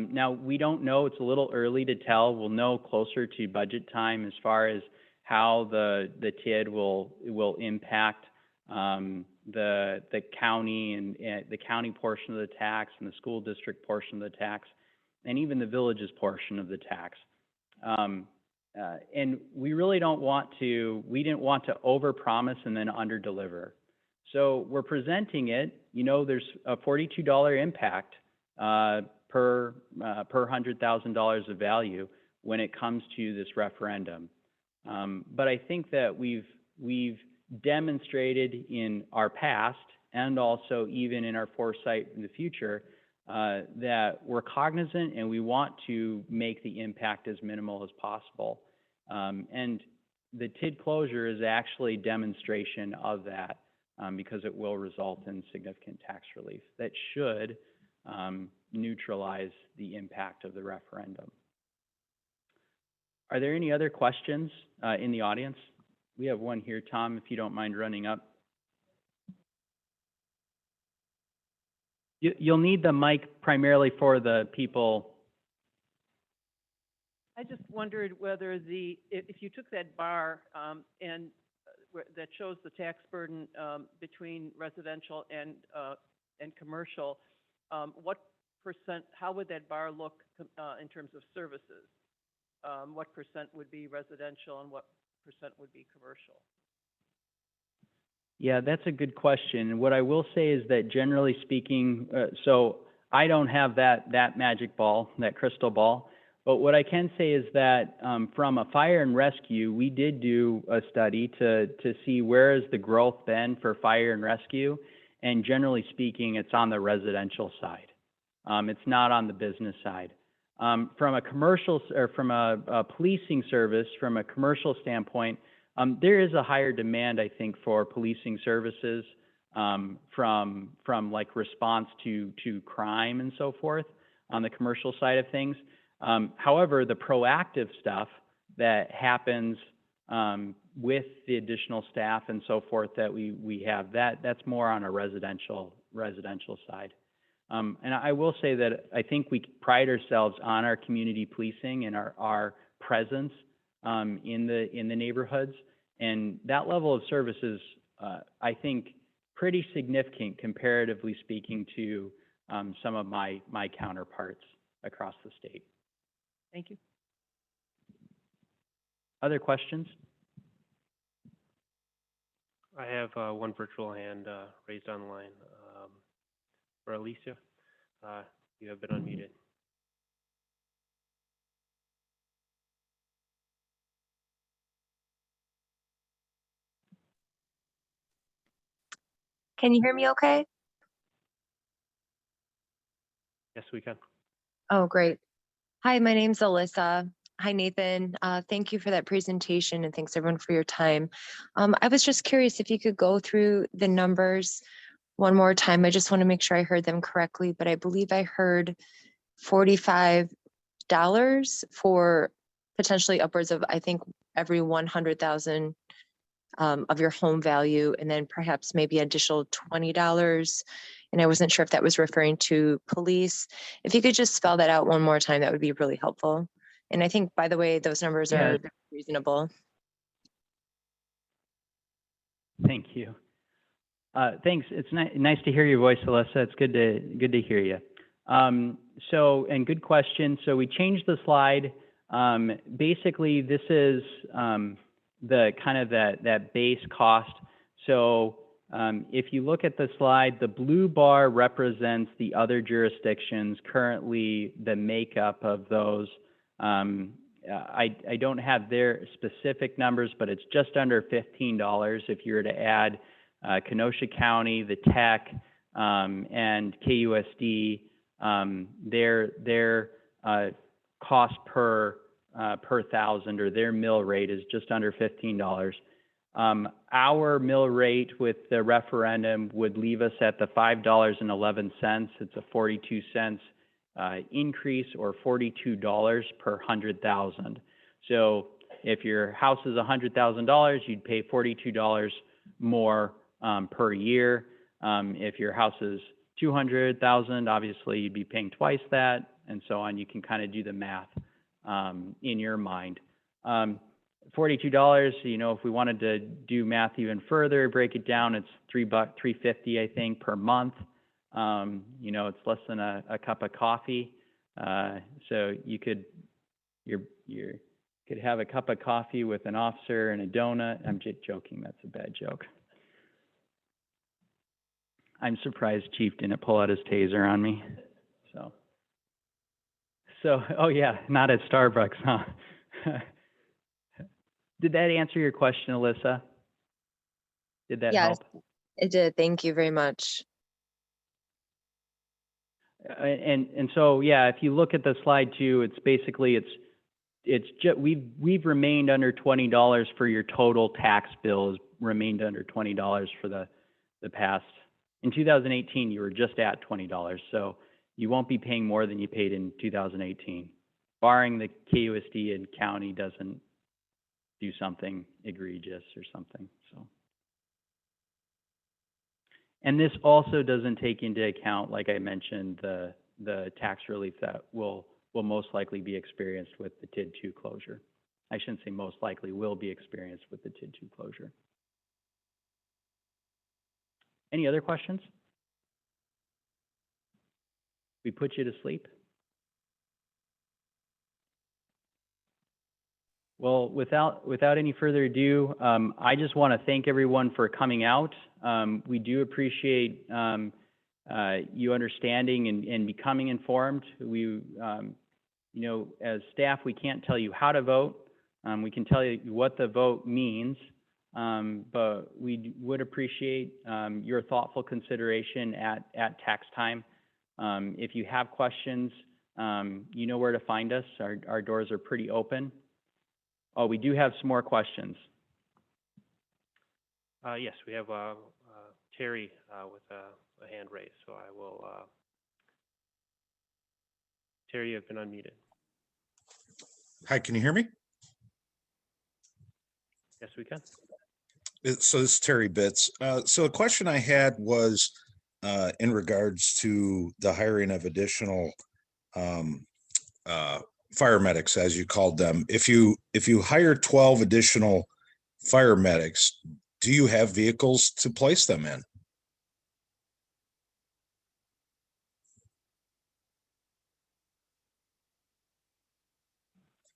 Now, we don't know, it's a little early to tell. We'll know closer to budget time as far as how the TID will impact the county and the county portion of the tax and the school district portion of the tax, and even the village's portion of the tax. And we really we didn't want to overpromise and then underdeliver. So we're presenting it, there's a $42 impact per $100,000 of value when it comes to this referendum. But I think that we've demonstrated in our past and also even in our foresight in the future that we're cognizant and we want to make the impact as minimal as possible. And the TID closure is actually demonstration of that because it will result in significant tax relief that should neutralize the impact of the referendum. Are there any other questions in the audience? We have one here, Tom, if you don't mind running up. You'll need the mic primarily for the people. I just wondered whether if you took that bar and that shows the tax burden between residential and commercial, what percent, how would that bar look in terms of services? What percent would be residential and what percent would be commercial? Yeah, that's a good question. What I will say is that generally speaking, so I don't have that magic ball, that crystal ball, but what I can say is that from a fire and rescue, we did do a study to see where has the growth been for fire and rescue, and generally speaking, it's on the residential side. It's not on the business side. From a commercial, or from a policing service, from a commercial standpoint, there is a higher demand, I think, for policing services from like response to crime and so forth on the commercial side of things. However, the proactive stuff that happens with the additional staff and so forth that we have, that's more on a residential side. And I will say that I think we pride ourselves on our community policing and our presence in the neighborhoods, and that level of service is, I think, pretty significant comparatively speaking to some of my counterparts across the state. Thank you. Other questions? I have one virtual hand raised online. For Alicia, you have been unmuted. Can you hear me okay? Yes, we can. Oh, great. Hi, my name's Alyssa. Hi, Nathan. Thank you for that presentation, and thanks everyone for your time. I was just curious if you could go through the numbers one more time. I just want to make sure I heard them correctly, but I believe I heard $45 for potentially upwards of, I think, every 100,000 of your home value, and then perhaps maybe additional $20. And I wasn't sure if that was referring to police. If you could just spell that out one more time, that would be really helpful. And I think, by the way, those numbers are reasonable. Thank you. Thanks. It's nice to hear your voice, Alyssa. It's good to hear you. And good question. So we changed the slide. Basically, this is the kind of that base cost. So if you look at the slide, the blue bar represents the other jurisdictions, currently the makeup of those. I don't have their specific numbers, but it's just under $15 if you were to add Kenosha County, the Tech, and KUSD. Their cost per thousand, or their mill rate, is just under $15. Our mill rate with the referendum would leave us at the $5.11. It's a 42 cents increase, or $42 per 100,000. So if your house is $100,000, you'd pay $42 more per year. If your house is $200,000, obviously you'd be paying twice that, and so on. You can kind of do the math in your mind. $42, you know, if we wanted to do math even further, break it down, it's $3.50, I think, per month. You know, it's less than a cup of coffee. So you could could have a cup of coffee with an officer and a donut. I'm just joking. That's a bad joke. I'm surprised Chief didn't pull out his taser on me. So, oh yeah, not at Starbucks, huh? Did that answer your question, Alyssa? Did that Yes, help? it did. Thank you very much. And so, yeah, if you look at the slide too, it's basically, it's just, we've remained under $20 for your total tax bill, has remained under $20 for the past. In 2018, you were just at $20, so you won't be paying more than you paid in 2018, barring the KUSD and county doesn't do something egregious or something. So, and this also doesn't take into account, like I mentioned, the tax relief that will most likely be experienced with the TID 2 closure. I shouldn't say most likely, will be experienced with the TID 2 closure. Any other questions? We put you to sleep? Well, without any further ado, I just want to thank everyone for coming out. We do appreciate you understanding and becoming informed. We, you know, as staff, we can't tell you how to vote. We can tell you what the vote means, but we would appreciate your thoughtful consideration at tax time. If you have questions, you know where to find us. Our doors are pretty open. Oh, we do have some more questions. Yes, we have Terry with a hand raised, so I will. Terry, you have been unmuted. Hi, can you hear me? Yes, we can. So this is Terry Bitts. So the question I had was in regards to the hiring of additional fire medics, as you called them. If you hire 12 additional fire medics, do you have vehicles to place them in?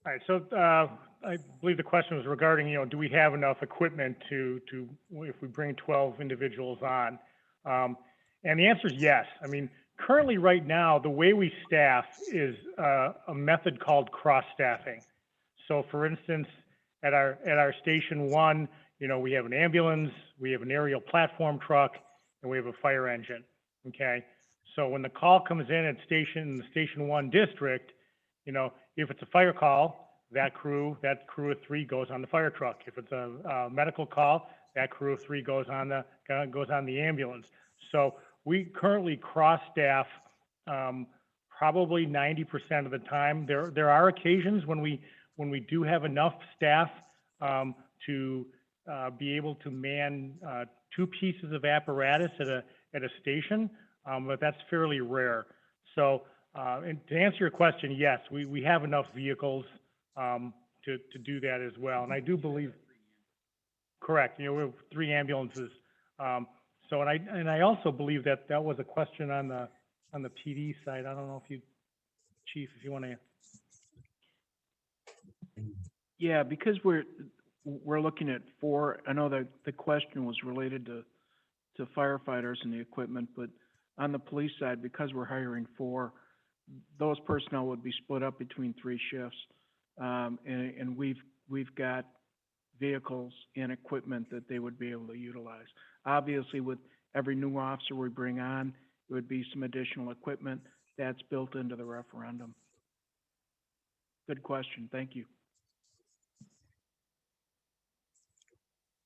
All right, so I believe the question was regarding, you know, do we have enough equipment to if we bring 12 individuals on? And the answer is yes. I mean, currently right now, the way we staff is a method called cross-staffing. So for instance, at our Station 1, you know, we have an ambulance, we have an aerial platform truck, and we have a fire engine, okay? So when the call comes in at the Station 1 district, you know, if it's a fire call, that crew of 3 goes on the fire truck. If it's a medical call, that crew of 3 goes on the ambulance. So we currently cross-staff probably 90% of the time. There are occasions when we do have enough staff to be able to man 2 pieces of apparatus at a station, but that's fairly rare. So, and to answer your question, yes, we have enough vehicles to do that as well. And I do believe, Correct. We have 3 ambulances. So, and I also believe that that was a question on the PD side. I don't know if you, Chief, if you want to. Yeah, because we're looking at 4, I know that the question was related to firefighters and the equipment, but on the police side, because we're hiring 4, those personnel would be split up between 3 shifts. And we've got vehicles and equipment that they would be able to utilize. Obviously, with every new officer we bring on, it would be some additional equipment that's built into the referendum. Good question. Thank you.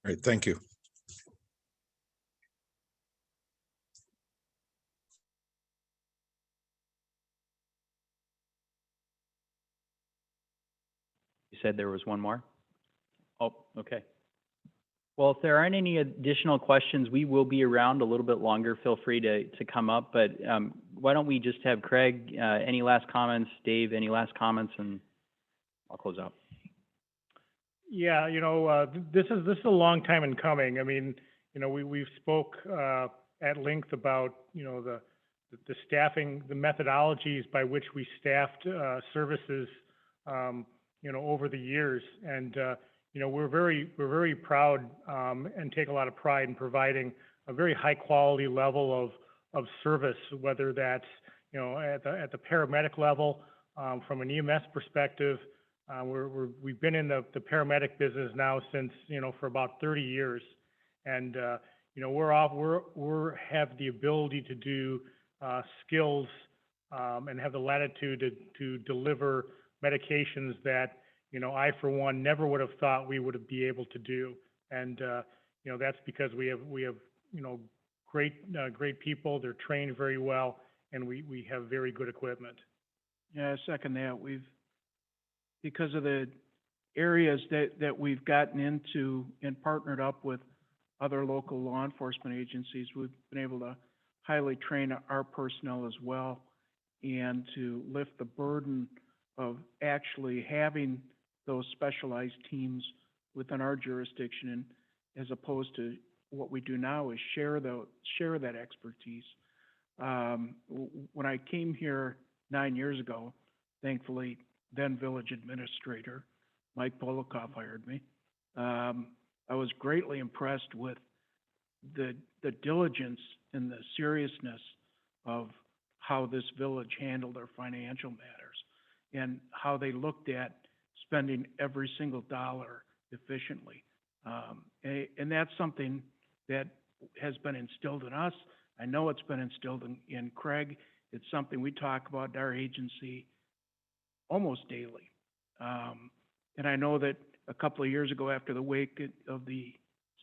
All right, thank you. You said there was one more? Oh, okay. Well, if there aren't any additional questions, we will be around a little bit longer. Feel free to come up, but why don't we just have Craig, any last comments? Dave, any last comments? And I'll close out. Yeah, this is a long time in coming. I mean, we've spoke at length about, the staffing, the methodologies by which we staffed services, over the years. And, we're very proud and take a lot of pride in providing a very high quality level of service, whether that's, at the paramedic level, from an EMS perspective. We've been in the paramedic business now since, for about 30 years. And, we're have the ability to do skills and have the latitude to deliver medications that, I, for one, never would have thought we would be able to do. And, that's because we have, great people. They're trained very well, and we have very good equipment. Yeah, I second that. Because of the areas that we've gotten into and partnered up with other local law enforcement agencies, we've been able to highly train our personnel as well and to lift the burden of actually having those specialized teams within our jurisdiction, and as opposed to what we do now is share that expertise. When I came here 9 years ago, thankfully, then village administrator Mike Polikoff hired me. I was greatly impressed with the diligence and the seriousness of how this village handled their financial matters and how they looked at spending every single dollar efficiently. And that's something that has been instilled in us. I know it's been instilled in Craig. It's something we talk about in our agency almost daily. And I know that a couple of years ago, after the wake of the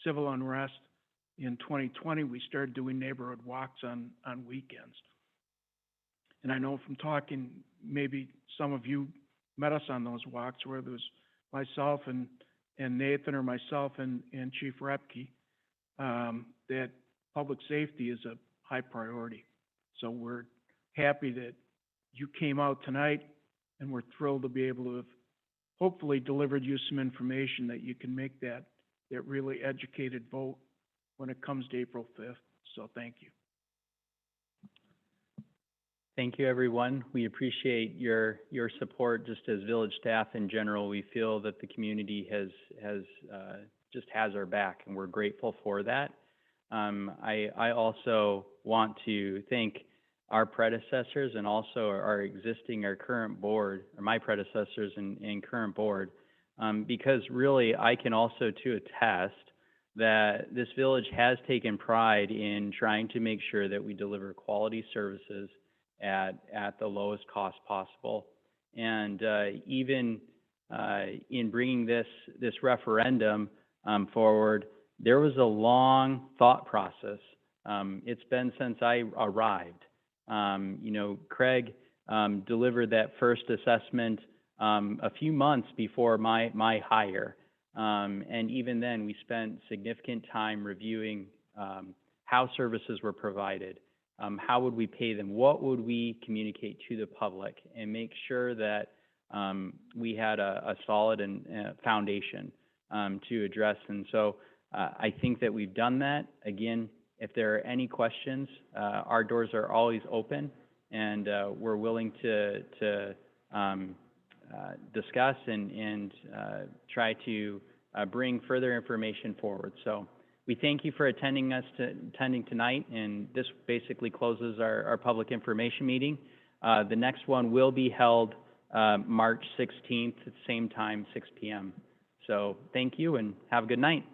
civil unrest in 2020, we started doing neighborhood walks on weekends. And I know from talking, maybe some of you met us on those walks, where there was myself and Nathan, or myself and Chief Repke, that public safety is a high priority. So we're happy that you came out tonight, and we're thrilled to be able to have hopefully delivered you some information that you can make that really educated vote when it comes to April 5th. So thank you. Thank you, everyone. We appreciate your support. Just as village staff in general, we feel that the community has our back, and we're grateful for that. I also want to thank our predecessors and also our current board, or my predecessors and current board, because really I can also too attest that this village has taken pride in trying to make sure that we deliver quality services at the lowest cost possible. And even in bringing this referendum forward, there was a long thought process. It's been since I arrived. Craig delivered that first assessment a few months before my hire. And even then, we spent significant time reviewing how services were provided, how would we pay them, what would we communicate to the public, and make sure that we had a solid foundation to address. And so I think that we've done that. Again, if there are any questions, our doors are always open, and we're willing to discuss and try to bring further information forward. So we thank you for attending tonight, and this basically closes our public information meeting. The next one will be held March 16th at the same time, 6 p.m. So thank you and have a good night.